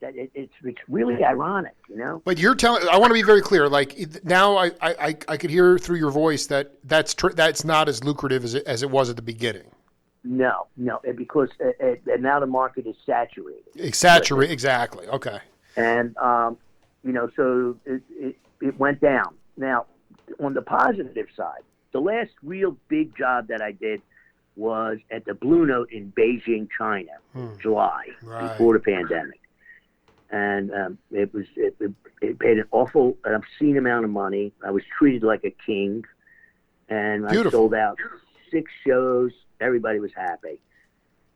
It's really ironic. But you're telling. I want to be very clear. Like now, I could hear through your voice that's not as lucrative as it was at the beginning. No, because now the market is saturated. Exactly. Okay. And so it went down. Now, on the positive side, the last real big job that I did was at the Blue Note in Beijing, China, July, before the pandemic. And it paid an obscene amount of money. I was treated like a king, and I sold out 6 shows. Everybody was happy,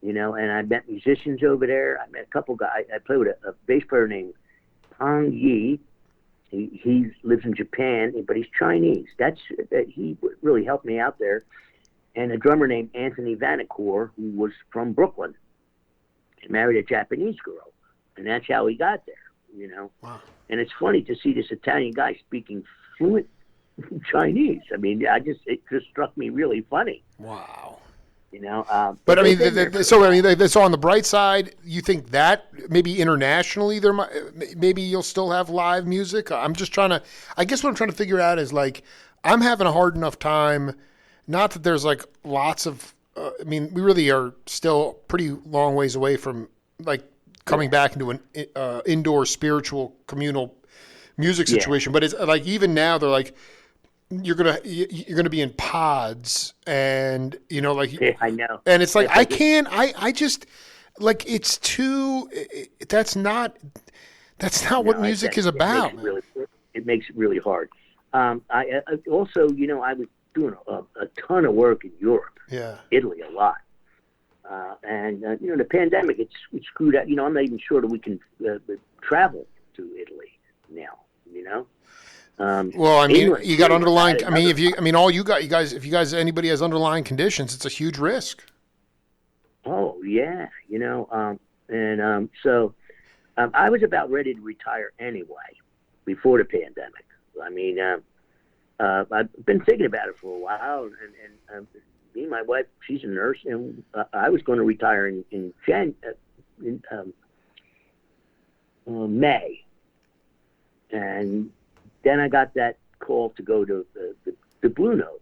and I met musicians over there. I met a couple guys. I played with a bass player named Pang Yi. He lives in Japan, but he's Chinese. He really helped me out there. And a drummer named Anthony Vanacore, who was from Brooklyn, and married a Japanese girl, and that's how he got there. Wow. And it's funny to see this Italian guy speaking fluent Chinese. I mean, it just struck me really funny. Wow. But I mean, so on the bright side, you think that maybe internationally maybe you'll still have live music. I'm just trying to. I guess what I'm trying to figure out is like I'm having a hard enough time. Not that there's like lots of. I mean, we really are still pretty long ways away from like coming back into an indoor spiritual communal music situation. But it's like even now they're like. You're gonna be in pods, and I know, and it's like I just like it's too. That's not what music is about. It makes it really hard. I also, I was doing a ton of work in Europe, Italy a lot, and the pandemic it screwed up. I'm not even sure that we can travel to Italy now. Well, I mean, England, you got underlying. I mean, if anybody has underlying conditions, it's a huge risk. Oh yeah, so I was about ready to retire anyway before the pandemic. I mean, I've been thinking about it for a while, and me and my wife, she's a nurse, and I was going to retire in May, and then I got that call to go to the Blue Note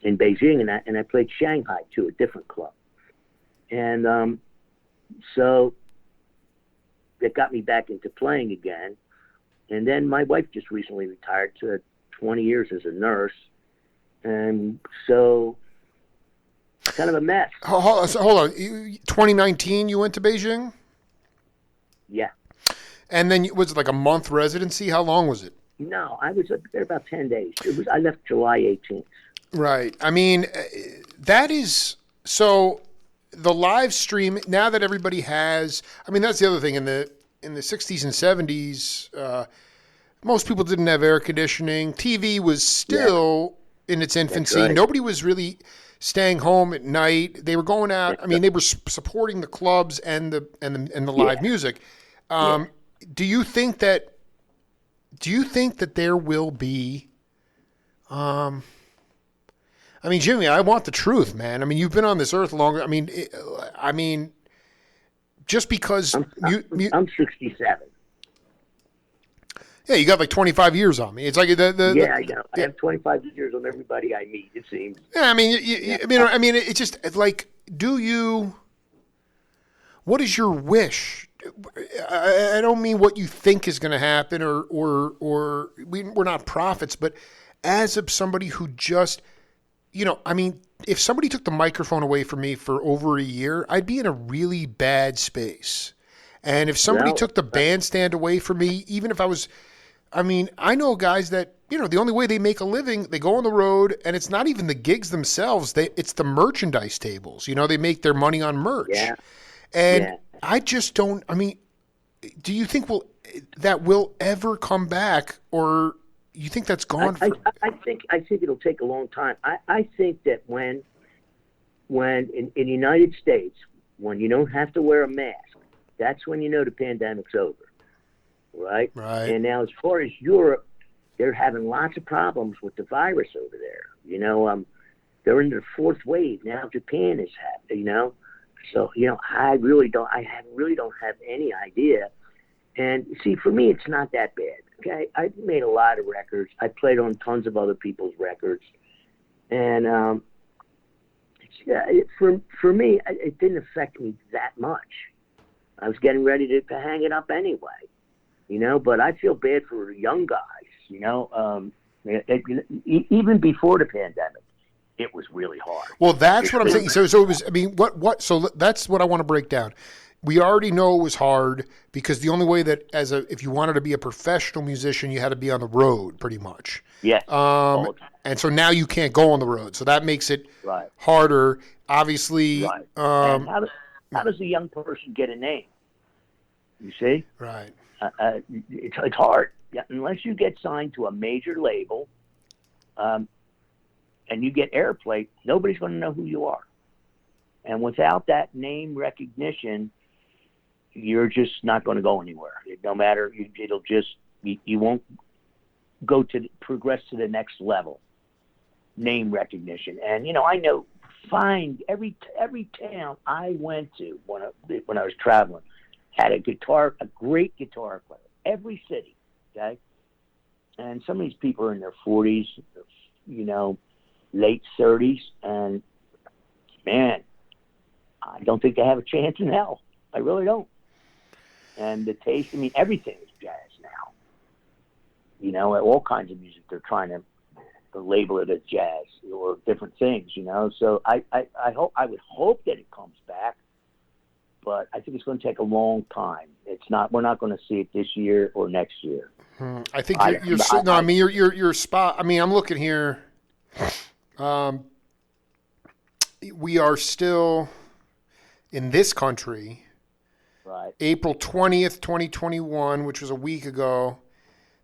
in Beijing, and I played Shanghai too, a different club, and so that got me back into playing again. And then my wife just recently retired to 20 years as a nurse, and so kind of a mess. Hold on. 2019, you went to Beijing? Yeah. And then was it like a month residency? How long was it? No, I was there about 10 days. I left July 18th. Right. I mean, that is so. The live stream now that everybody has. I mean, that's the other thing in the 60s and 70s. Most people didn't have air conditioning. TV was still in its infancy. Right. Nobody was really staying home at night. They were going out. I mean, they were supporting the clubs and the live music. Do you think that there will be? I mean, Jimmy, I want the truth, man. I mean, you've been on this earth longer. I mean, just because I'm 67. Yeah, you got like 25 years on me. It's like I know. I have 25 years on everybody I meet. It seems. Yeah, I mean, it's just like, what is your wish? I don't mean what you think is going to happen, or we're not prophets, but as of somebody who just, I mean, if somebody took the microphone away from me for over a year, I'd be in a really bad space. And if somebody took the bandstand away from me, even if I was I mean, I know guys that, the only way they make a living, they go on the road, and it's not even the gigs themselves. It's the merchandise tables. They make their money on merch. Yeah, And yeah. I just don't, I mean, do you think that will ever come back, or you think that's I, gone I, for? I think it'll take a long time. I think that when in the United States, when you don't have to wear a mask, that's when you know the pandemic's over, right? Right. And now, as far as Europe, they're having lots of problems with the virus over there. They're in their fourth wave now. Japan is having. So I really don't have any idea. And see, for me, it's not that bad. Okay, I made a lot of records. I played on tons of other people's records, and for me, it didn't affect me that much. I was getting ready to hang it up anyway, But I feel bad for young guys, even before the pandemic, it was really hard. Well, that's what I'm saying. So it was. I mean, what? So that's what I want to break down. We already know it was hard because the only way that if you wanted to be a professional musician, you had to be on the road, pretty much. Yes. And so now you can't go on the road, so that makes it right. harder. Obviously. Right. And how does a young person get a name? You see. Right. It's hard. Yeah, unless you get signed to a major label, and you get airplay, nobody's going to know who you are. And without that name recognition, you're just not going to go anywhere. No matter, it'll just you won't progress to the next level. Name recognition, and I know. Find every town I went to when I was traveling had a great guitar player. Every city, okay. And some of these people are in their 40s, late 30s, and man, I don't think they have a chance in hell. I really don't. And the taste, I mean, everything is jazz now. All kinds of music they're trying to label it as jazz or different things, So I would hope that it comes back, but I think it's going to take a long time. We're not going to see it this year or next year. I think you're spot. I mean, I'm looking here. We are still in this country. Right. April 20th, 2021, which was a week ago.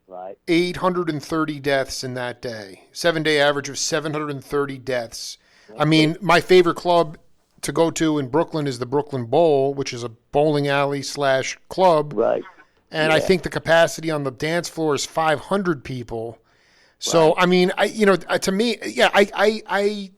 Right. 830 deaths in that day. 7-day average of 730 deaths. I mean, my favorite club to go to in Brooklyn is the Brooklyn Bowl, which is a bowling alley / club. Right. And I think the capacity on the dance floor is 500 people. So, right. I mean, to me, yeah, I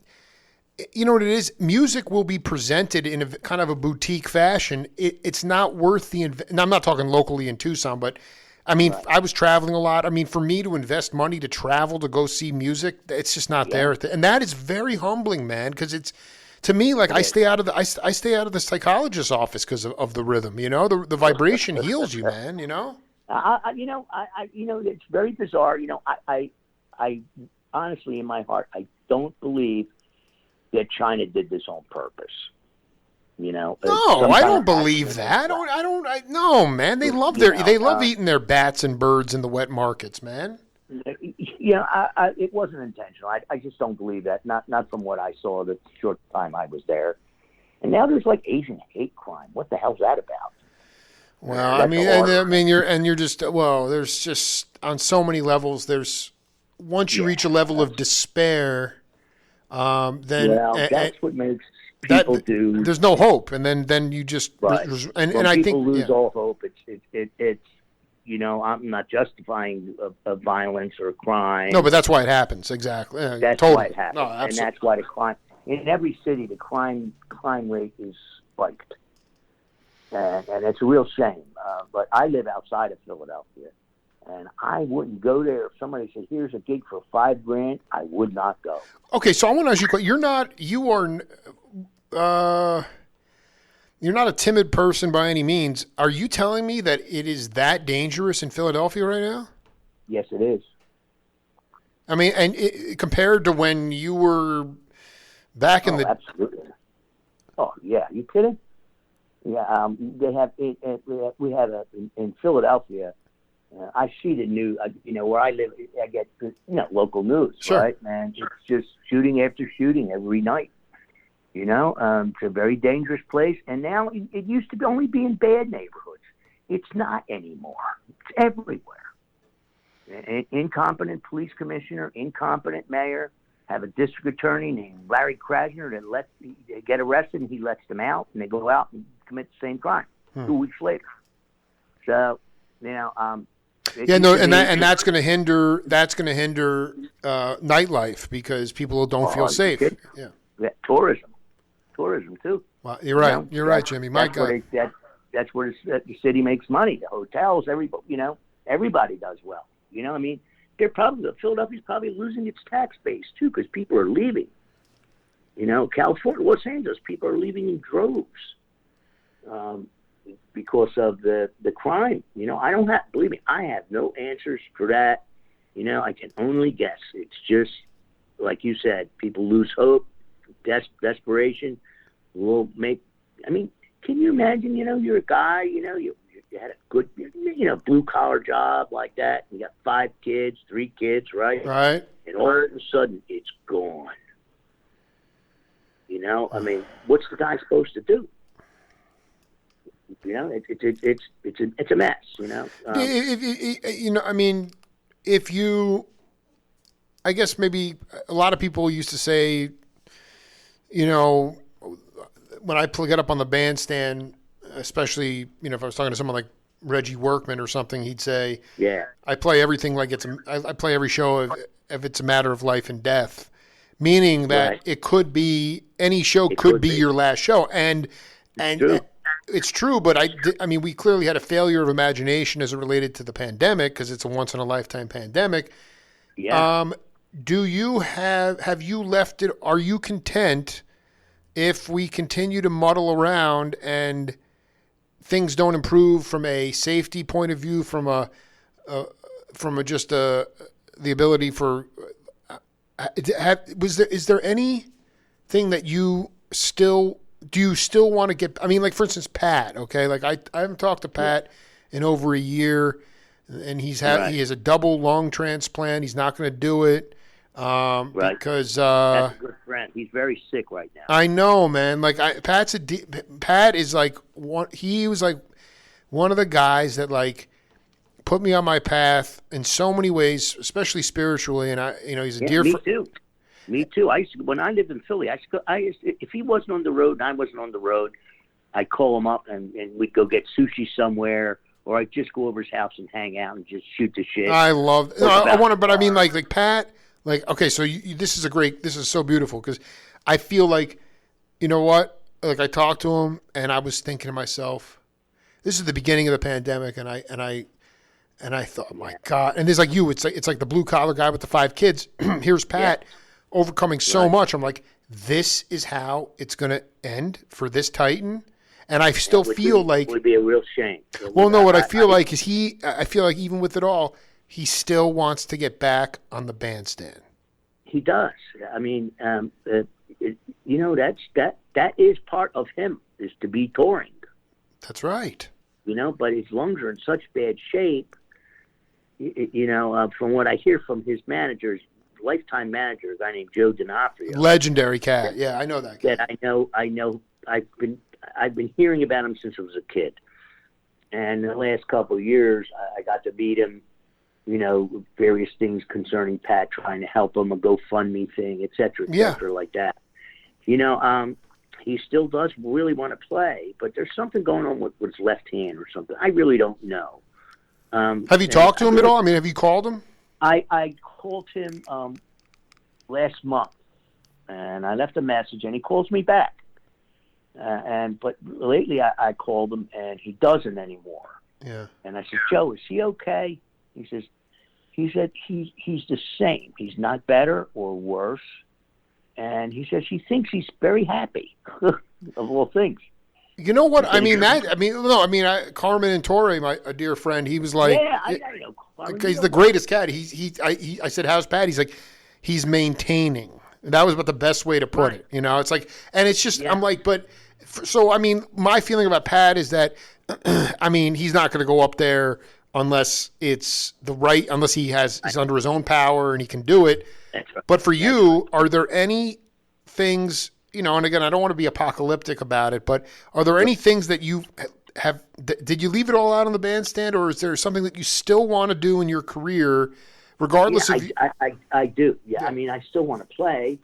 you know what it is? Music will be presented in a kind of a boutique fashion. It's not worth and I'm not talking locally in Tucson, but I mean, right. I was traveling a lot. I mean, for me to invest money to travel to go see music, it's just not there. And that is very humbling, man, because it's, to me, like I stay out of the psychologist's office because of the rhythm. The vibration heals you, man. It's very bizarre. I honestly, in my heart, I don't believe that China did this on purpose. No, I don't believe that. No, man. They love love eating their bats and birds in the wet markets, man. It wasn't intentional. I just don't believe that. Not from what I saw the short time I was there. And now there's like Asian hate crime. What the hell's that about? Well, you're just there's just on so many levels. There's once you reach a level of despair, then that's what makes people do. There's no hope, and then you just right. And when I people think lose all hope. It's I'm not justifying a violence or a crime. No, but that's why it happens. Exactly. That's totally. why it happens, no, and that's why the crime in every city the crime rate is spiked, and it's a real shame. But I live outside of Philadelphia, and I wouldn't go there if somebody said, "Here's a gig for $5,000." I would not go. Okay, so I want to ask you: you're not a timid person by any means. Are you telling me that it is that dangerous in Philadelphia right now? Yes, it is. I mean, and compared to when you were back in the... Absolutely. Oh, yeah. You kidding? Yeah, they have... we have in Philadelphia, I see the news. Where I live, I get local news, Sure. right? And it's just shooting after shooting every night. It's a very dangerous place. And now it used to only be in bad neighborhoods. It's not anymore. It's everywhere. An incompetent police commissioner, incompetent mayor, have a district attorney named Larry Krasner that they get arrested and he lets them out, and they go out and commit the same crime 2 weeks later. So, and that's going to hinder nightlife because people don't feel safe. Yeah, tourism too. Well, you're right. You're right, Jimmy. My God. That's where the city makes money. The hotels, everybody does well. Philadelphia's probably losing its tax base too because people are leaving. California, Los Angeles, people are leaving in droves because of the crime. Believe me, I have no answers for that. I can only guess. It's just like you said, people lose hope, desperation will make. Can you imagine? You're a guy. You had a good, blue collar job like that. You got 5 kids, 3 kids, right? Right. And all of a sudden, it's gone. What's the guy supposed to do? It's a mess. I guess maybe a lot of people used to say, when I get up on the bandstand, especially, if I was talking to someone like Reggie Workman or something, he'd say, "Yeah, I play everything like I play every show if it's a matter of life and death," meaning that it could be any show could be your last show, and it's true. But we clearly had a failure of imagination as it related to the pandemic because it's a once in a lifetime pandemic. Yeah. Have you left it? Are you content if we continue to muddle around and things don't improve from a safety point of view, the ability for, is there anything that you still want to get, like for instance, Pat, okay? Like I haven't talked to Pat in over a year and he has a double lung transplant. He's not going to do it. Because that's a good friend. He's very sick right now. I know, man. Like Pat is like one. He was like one of the guys that like put me on my path in so many ways, especially spiritually. And he's a dear friend. Me too. When I lived in Philly, if he wasn't on the road and I wasn't on the road, I'd call him up and we'd go get sushi somewhere, or I'd just go over his house and hang out and just shoot the shit. I love. I want to, but I mean, like Pat. Like, okay, so this is so beautiful because I feel like, you know what? Like I talked to him and I was thinking to myself, this is the beginning of the pandemic, and I thought, my God, and it's like it's like the blue collar guy with the 5 kids. Here's Pat overcoming so much. I'm like, this is how it's going to end for this Titan, and I still feel like it would be a real shame. Well, no, what I feel like is I feel like even with it all, he still wants to get back on the bandstand. He does. That is part of him, is to be touring. That's right. But his lungs are in such bad shape. From what I hear from his managers, lifetime manager, a guy named Joe D'Onofrio. Legendary cat. Yeah, I know that cat. That I know. I've been hearing about him since I was a kid. And the last couple of years, I got to meet him. Various things concerning Pat, trying to help him, a GoFundMe thing, et cetera, like that. He still does really want to play, but there's something going on with his left hand or something. I really don't know. Have you talked to him at all? Have you called him? I called him last month, and I left a message, and he calls me back. But lately I called him, and he doesn't anymore. Yeah. And I said, Joe, is he okay? He said he's the same. He's not better or worse. And he says he thinks he's very happy, of all things. You know what? Carmen and Torre, a dear friend, he was like, I know Carmen. He's the greatest cat. I said, how's Pat? He's like, he's maintaining. And that was about the best way to put it. It's like, and it's just, I'm like, my feeling about Pat is that, he's not going to go up there unless it's unless he's under his own power and he can do it. That's right. But for you, are there any things, and again, I don't want to be apocalyptic about it, but are there any things that you did you leave it all out on the bandstand, or is there something that you still want to do in your career, regardless of? I do. Yeah. I mean, I still want to play,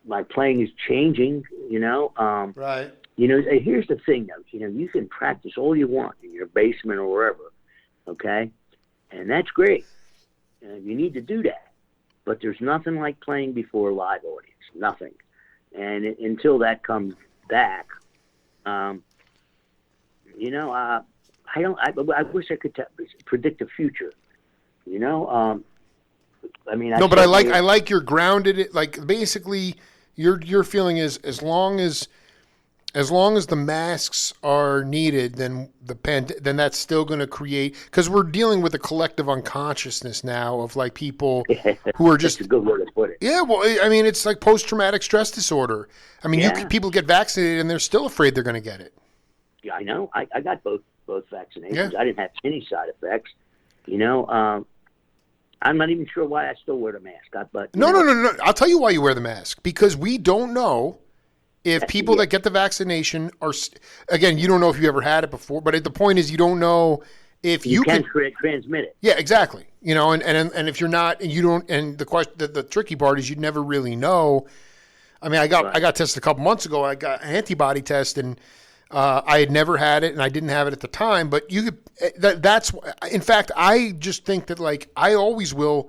my playing is changing, Right. Here's the thing, though. You can practice all you want in your basement or wherever, okay? And that's great. You need to do that. But there's nothing like playing before a live audience. Nothing. And until that comes back, I wish I could predict the future. But I like your grounded. Like basically, your feeling is as long as the masks are needed, then then that's still going to create, because we're dealing with a collective unconsciousness now of like people who are just. That's a good way to put it. Yeah, well, I mean, it's like post-traumatic stress disorder. I mean, people get vaccinated and they're still afraid they're going to get it. Yeah, I know. I got both vaccinations. Yeah. I didn't have any side effects. I'm not even sure why I still wear the mask. No. I'll tell you why you wear the mask. Because we don't know if people that get the vaccination are, again, you don't know if you ever had it before, but the point is you don't know if you can transmit it. Yeah, exactly. And if you're not, and you don't, and the question, the tricky part is you never really know. I mean, I got tested a couple months ago. I got an antibody test, and I had never had it, and I didn't have it at the time. But you could. That's in fact, I just think that like I always will.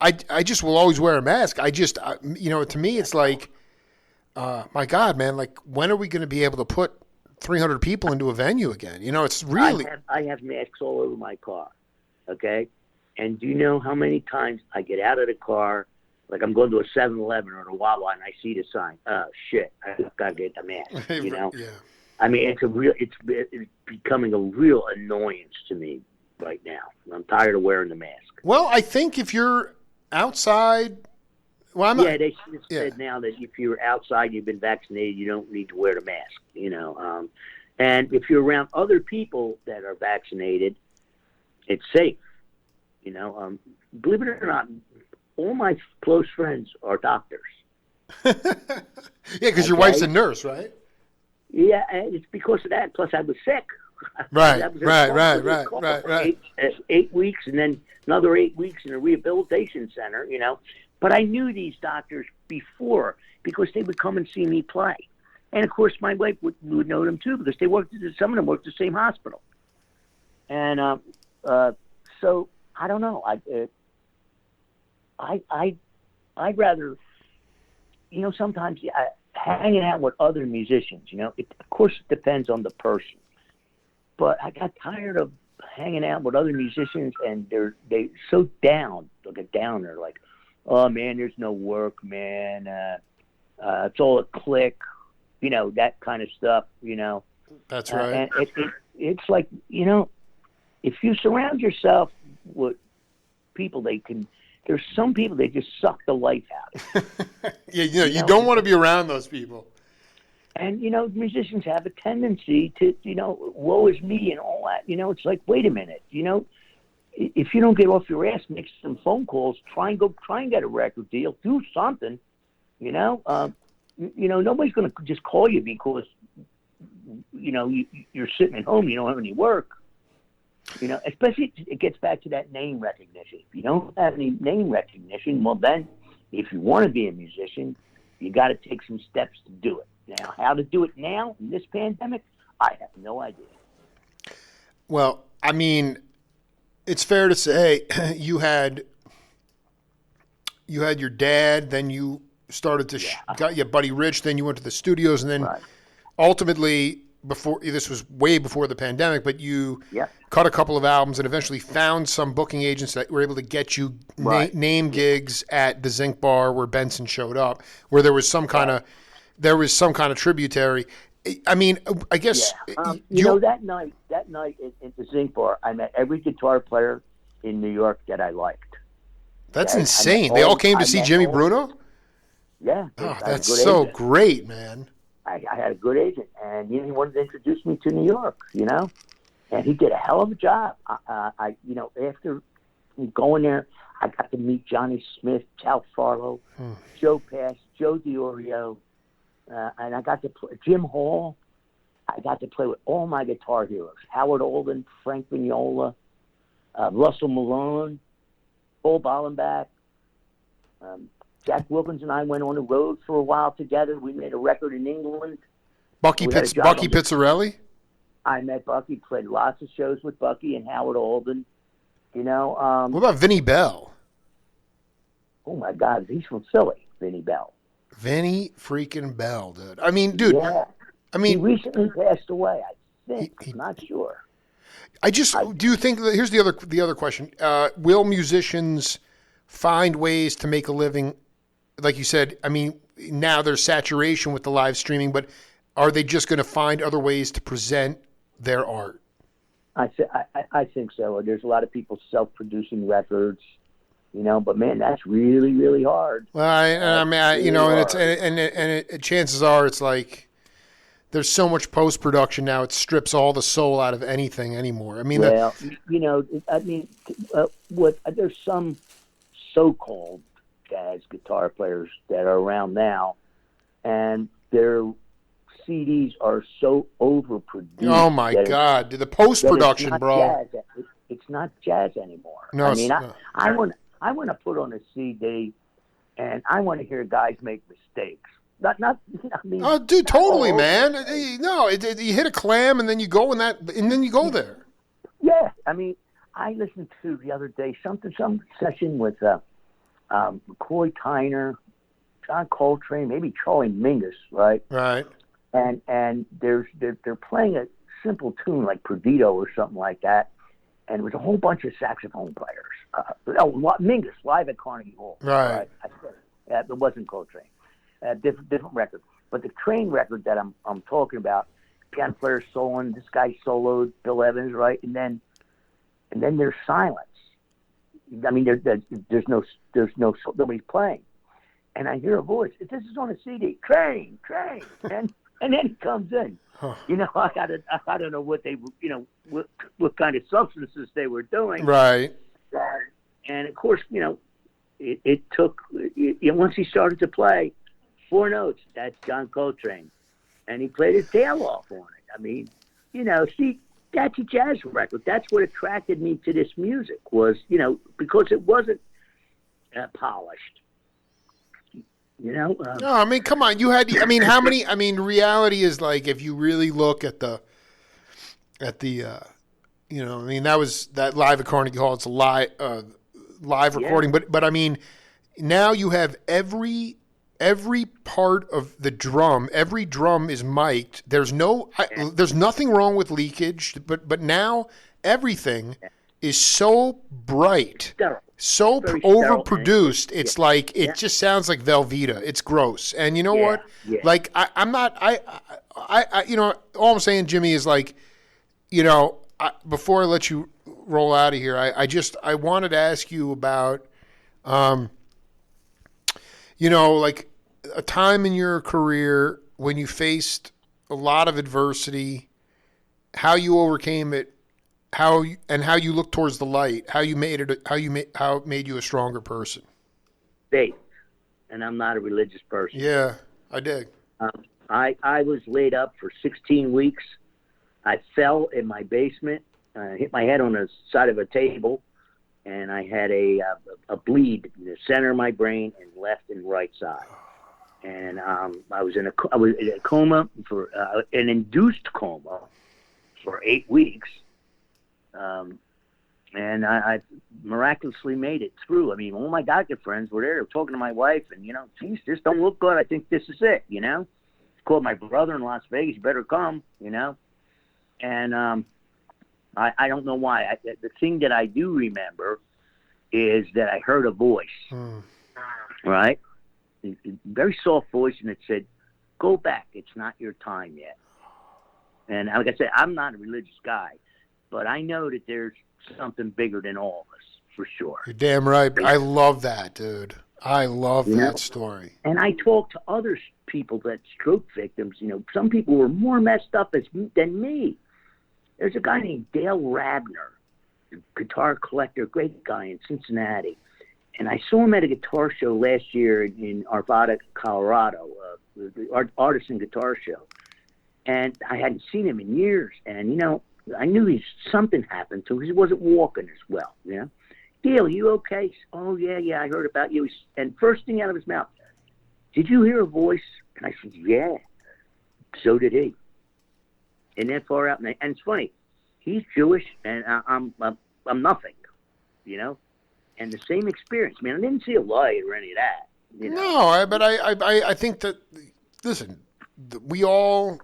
I just will always wear a mask. To me, it's like, my God, man, like when are we going to be able to put 300 people into a venue again? It's really. I have masks all over my car. Okay, and do you know how many times I get out of the car? Like I'm going to a 7-Eleven or a Wawa, and I see the sign. Oh shit! I've got to get the mask. Yeah. I mean, it's becoming a real annoyance to me right now. I'm tired of wearing the mask. Well, I think if you're outside, they said now that if you're outside, you've been vaccinated, you don't need to wear the mask. And if you're around other people that are vaccinated, it's safe. Believe it or not. All my close friends are doctors. Yeah, because your wife's a nurse, right? Yeah, and it's because of that. Plus, I was sick. Right. 8 weeks, and then another 8 weeks in a rehabilitation center. But I knew these doctors before because they would come and see me play, and of course, my wife would know them too because some of them worked at the same hospital. And so I don't know. I'd rather, sometimes hanging out with other musicians, of course it depends on the person. But I got tired of hanging out with other musicians and they're so down, like a downer, like, oh man, there's no work, man. It's all a click, that kind of stuff, That's right. And it's like, if you surround yourself with people there's some people that just suck the life out. Yeah, you don't want to be around those people. And, musicians have a tendency to, woe is me and all that. It's like, wait a minute, if you don't get off your ass, make some phone calls, try and get a record deal, do something, nobody's going to just call you because, you're sitting at home, you don't have any work. Especially it gets back to that name recognition. If you don't have any name recognition, well then, if you want to be a musician, you got to take some steps to do it. Now, how to do it now in this pandemic, I have no idea. Well, I mean, it's fair to say you had your dad, then you started to got your buddy Rich, then you went to the studios, and then ultimately, this was way before the pandemic, but you cut a couple of albums and eventually found some booking agents that were able to get you name gigs at the Zinc Bar where Benson showed up, where there was some kind of tributary. I mean, I guess that night at the Zinc Bar, I met every guitar player in New York that I liked. That's insane. They all came to see Jimmy Bruno? Yeah. Oh, that's so great, man. I had a good agent, and he wanted to introduce me to New York, and he did a hell of a job. After going there, I got to meet Johnny Smith, Cal Farlow, Joe Pass, Joe DiOrio, and I got to play Jim Hall. I got to play with all my guitar heroes: Howard Alden, Frank Vignola, Russell Malone, Paul Bollenbach. Jack Wilkins and I went on the road for a while together. We made a record in England. Bucky Pizzarelli? I met Bucky, played lots of shows with Bucky and Howard Alden. What about Vinnie Bell? Oh, my God. He's from Philly, Vinnie Bell. Vinnie freaking Bell, dude. I mean, dude. Yeah. He recently passed away, I think. I'm not sure. Do you think that, here's the other question. Will musicians find ways to make a living? Like you said, I mean, now there's saturation with the live streaming, but are they just going to find other ways to present their art? I think so. There's a lot of people self-producing records, but man, that's really, really hard. Well, chances are it's like there's so much post-production now, it strips all the soul out of anything anymore. I mean, there's some so-called jazz guitar players that are around now, and their CDs are so overproduced. Oh my God! The post-production, bro. It's not jazz anymore. No, I want to put on a CD, and I want to hear guys make mistakes. Oh, dude, totally, man. No, you hit a clam, and then you go there. Yeah, I mean, I listened to the other day some session with McCoy Tyner, John Coltrane, maybe Charlie Mingus, right? Right. And they're playing a simple tune like Perdido or something like that, and it was a whole bunch of saxophone players. Mingus live at Carnegie Hall. Right. I said it wasn't Coltrane. Different record, but the Train record that I'm talking about, piano player soloing, this guy soloed, Bill Evans, right, and then there's silence. I mean, there's no nobody's playing, and I hear a voice. This is on a CD. Train, and then he comes in. Huh. I don't know what they, what kind of substances they were doing. Right. And of course, it took once he started to play 4 notes. That's John Coltrane, and he played his tail off on it. I mean, that's a jazz record. That's what attracted me to this music was, because it wasn't polished. No, I mean, come on. How many? I mean, reality is like if you really look at the, that was that live at Carnegie Hall. It's a live recording, but I mean, now you have every part of the drum. Every drum is mic'd. There's nothing wrong with leakage, but now everything is so bright, so overproduced. It's like it just sounds like Velveeta. It's gross. And you know what? Yeah. Like I'm not. All I'm saying, Jimmy, is like, before I let you roll out of here, I wanted to ask you about, like a time in your career when you faced a lot of adversity, how you overcame it, how you looked towards the light, how it made you a stronger person. Faith, and I'm not a religious person. Yeah, I dig. I was laid up for 16 weeks. I fell in my basement, hit my head on the side of a table, and I had a bleed in the center of my brain and left and right side. And I was in a coma for an induced coma for 8 weeks. And I miraculously made it through. I mean, all my doctor friends were there talking to my wife, and geez, this don't look good. I think this is it. Called my brother in Las Vegas. You better come. And I don't know why. The thing that I do remember is that I heard a voice, right? A very soft voice, and it said, "Go back. It's not your time yet." And like I said, I'm not a religious guy, but I know that there's something bigger than all of us, for sure. You're damn right. I love that, dude. I love that story. And I talked to other people that stroke victims. Some people were more messed up than me. There's a guy named Dale Rabner, guitar collector, great guy in Cincinnati. And I saw him at a guitar show last year in Arvada, Colorado, the Artisan Guitar Show. And I hadn't seen him in years. And, you know, I knew something happened to him because he wasn't walking as well, you know. Dale, you okay? Oh, yeah, I heard about you. And first thing out of his mouth, did you hear a voice? And I said, yeah. So did he. And that far out. And it's funny. He's Jewish, and I'm nothing, you know. And the same experience. I mean, I didn't see a light or any of that. You know? No, but I think that, listen, we all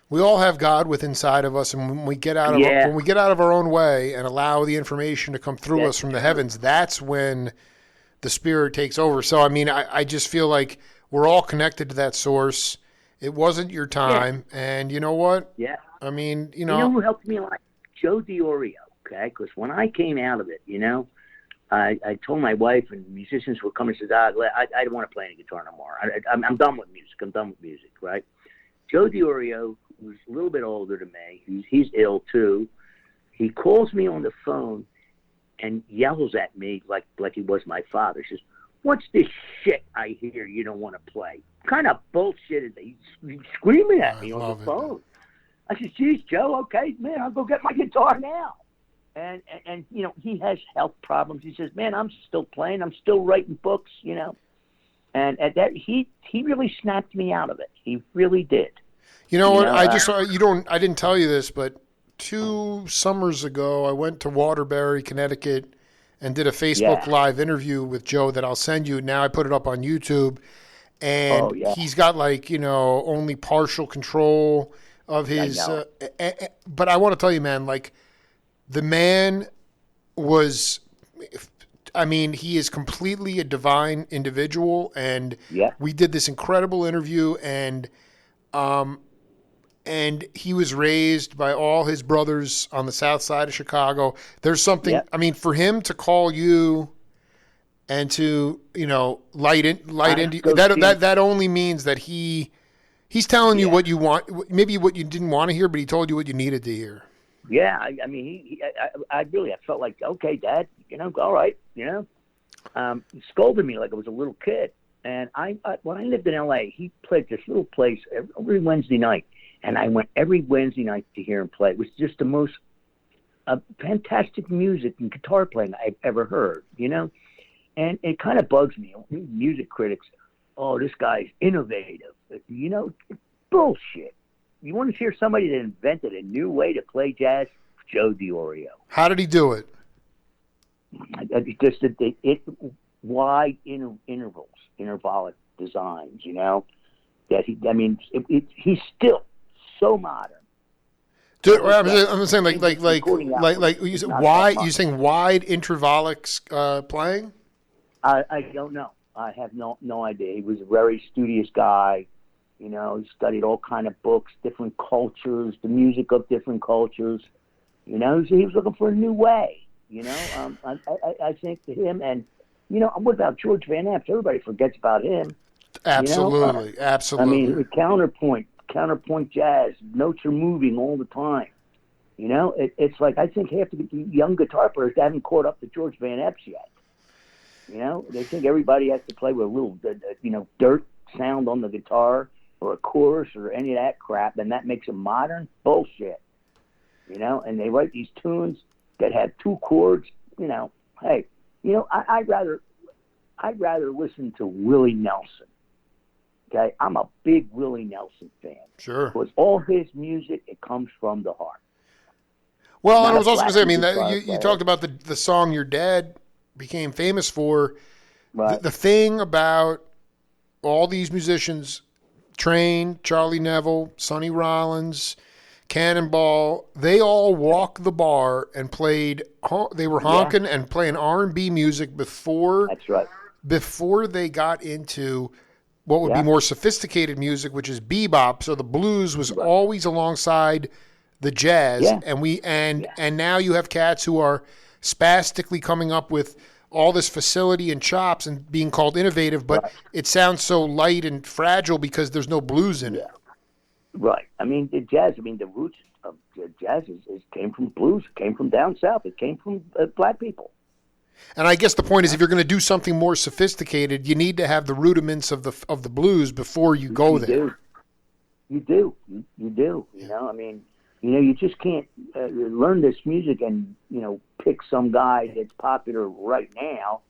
have God within inside of us, and when we get out of our own way and allow the information to come through us from the heavens, that's when the Spirit takes over. So I mean, I just feel like we're all connected to that source. It wasn't your time, and you know what? Yeah. I mean, you know who helped me a lot? Joe DiOrio. Okay, because when I came out of it, you know, I told my wife, and musicians were coming and said, I don't want to play any guitar no more. I'm done with music. I'm done with music, right? Joe DiOrio, who's a little bit older than me, he's ill too. He calls me on the phone and yells at me like he was my father. He says, "What's this shit I hear you don't want to play? What kind of bullshit is that?" He's screaming at me on the phone. I said, "Geez, Joe, okay, man, I'll go get my guitar now." And you know, he has health problems. He says, "Man, I'm still playing. I'm still writing books, you know." And at that, he really snapped me out of it. He really did. You know what? I didn't tell you this, but 2 summers ago, I went to Waterbury, Connecticut, and did a Facebook Live interview with Joe that I'll send you. Now I put it up on YouTube, and he's got only partial control of his. But I want to tell you, man, the man was. I mean, he is completely a divine individual, and we did this incredible interview, and he was raised by all his brothers on the south side of Chicago. There's something, I mean, for him to call you and to, light into that only means that he's telling you what you want, maybe what you didn't want to hear, but he told you what you needed to hear. Yeah, I mean, I felt like, okay, Dad, all right, he scolded me like I was a little kid. And when I lived in L.A., he played this little place every Wednesday night, and I went every Wednesday night to hear him play. It was just the most fantastic music and guitar playing I've ever heard, And it kind of bugs me. Music critics, oh, this guy's innovative. Bullshit. You want to hear somebody that invented a new way to play jazz? Joe DiOrio. How did he do it? Just wide intervals, intervallic designs. That he's still so modern. Dude, I'm saying like you said, wide. You saying wide intervallic playing? I don't know. I have no idea. He was a very studious guy. He studied all kind of books, different cultures, the music of different cultures. He was looking for a new way. I think to him, and what about George Van Amps? Everybody forgets about him. Absolutely, absolutely. I mean, counterpoint jazz. Notes are moving all the time. It's like I think half the young guitar players haven't caught up to George Van Amps yet. They think everybody has to play with a little, dirt sound on the guitar or a chorus or any of that crap, and that makes them modern. Bullshit. And they write these tunes that have 2 chords. Hey, I'd rather listen to Willie Nelson. Okay, I'm a big Willie Nelson fan. Sure. Because all his music, it comes from the heart. Well, and I was also going to say, you talked about the song your dad became famous for. Right. The thing about all these musicians, Train, Charlie Neville, Sonny Rollins, Cannonball, they all walked the bar and played. They were honking and playing R&B music before. That's right. Before they got into what would be more sophisticated music, which is bebop. So the blues was always alongside the jazz, and now you have cats who are spastically coming up with all this facility and chops and being called innovative, but it sounds so light and fragile because there's no blues in it. Right. I mean, the jazz. I mean, the roots of jazz came from blues. It came from down south. It came from black people. And I guess the point is, if you're going to do something more sophisticated, you need to have the rudiments of the blues before you go there. You do. You know, I mean, you know, you just can't learn this music and, you know, pick some guy that's popular right now.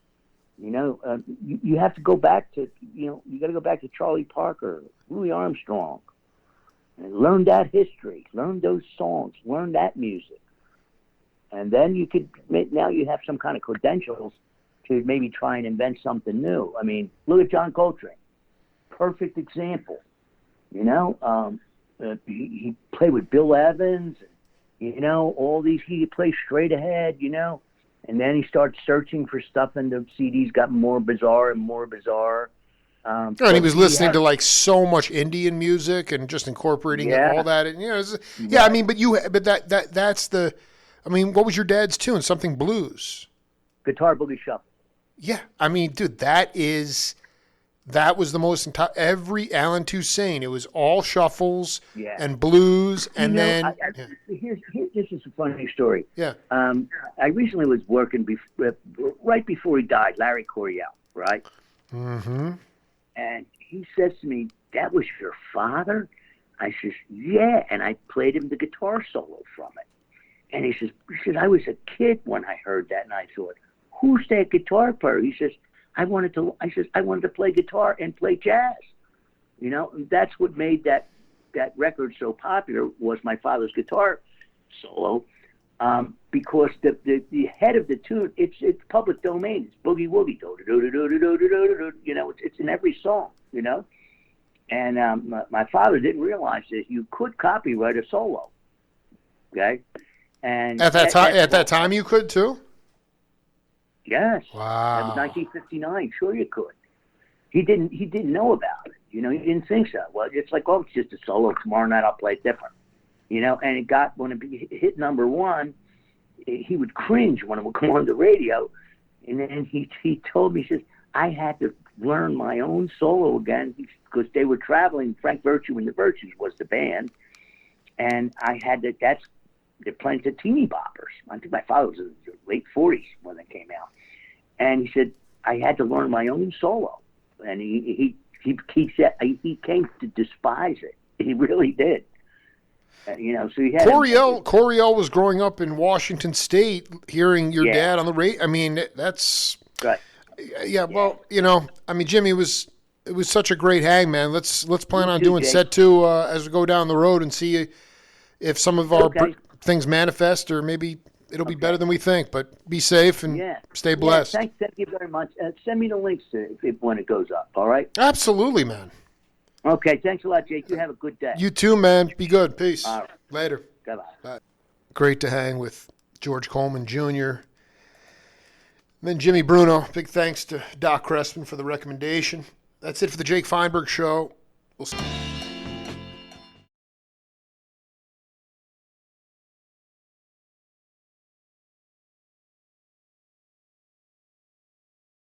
You know, you have to go back to, you know, you got to go back to Charlie Parker, Louis Armstrong, and learn that history, learn those songs, learn that music. And then you could, now you have some kind of credentials to maybe try and invent something new. I mean, look at John Coltrane. Perfect example. You know, he played with Bill Evans, and, you know, all these, he played straight ahead, you know. And then he started searching for stuff, and the CDs got more bizarre and more bizarre. And he was listening to like so much Indian music and just incorporating all that. And, you know, I mean, but that's the, I mean, what was your dad's tune? Something blues. Guitar Boogie Shuffle. Yeah, I mean, dude, that was the most every Alan Toussaint. It was all shuffles and blues, and here's this is a funny story. Yeah. I recently was working right before he died, Larry Coryell, right? Mm-hmm. And he says to me, "That was your father?" I says, "Yeah," and I played him the guitar solo from it. And he says, "I was a kid when I heard that," and I thought, "Who's that guitar player?" He says, I wanted to play guitar and play jazz. You know, that's what made that record so popular, was my father's guitar solo, because the head of the tune, it's public domain. It's boogie woogie, you know, it's in every song, you know. And my father didn't realize that you could copyright a solo. Okay, and at that time you could too. Yes. Wow. That was 1959. Sure, you could. He didn't know about it. You know, he didn't think so. Well, it's like, oh, it's just a solo. Tomorrow night I'll play it different. You know, and when it hit number one, he would cringe when it would come on the radio. And then he told me, he says, I had to learn my own solo again because they were traveling. Frank Virtue and the Virtues was the band. And I had to, they're playing to teeny boppers. I think my father was in the late 40s when they came out. And he said, I had to learn my own solo. And he said he came to despise it. He really did. You know, so he had... Coryell was growing up in Washington State, hearing your dad on the radio. I mean, that's... Right. Yeah, well, you know, I mean, Jimmy, it was such a great hang, man. Let's plan on doing set 2 as we go down the road and see if some of our... things manifest, or maybe it'll be better than we think. But be safe and stay blessed. Thank you very much. Send me the links when it goes up. All right. Absolutely, man. Okay. Thanks a lot, Jake. You have a good day. You too, man. Be good. Peace. All right. Later. Bye-bye. Bye. Great to hang with George Coleman Jr. And then Jimmy Bruno. Big thanks to Doc Crespin for the recommendation. That's it for the Jake Feinberg Show. We'll see.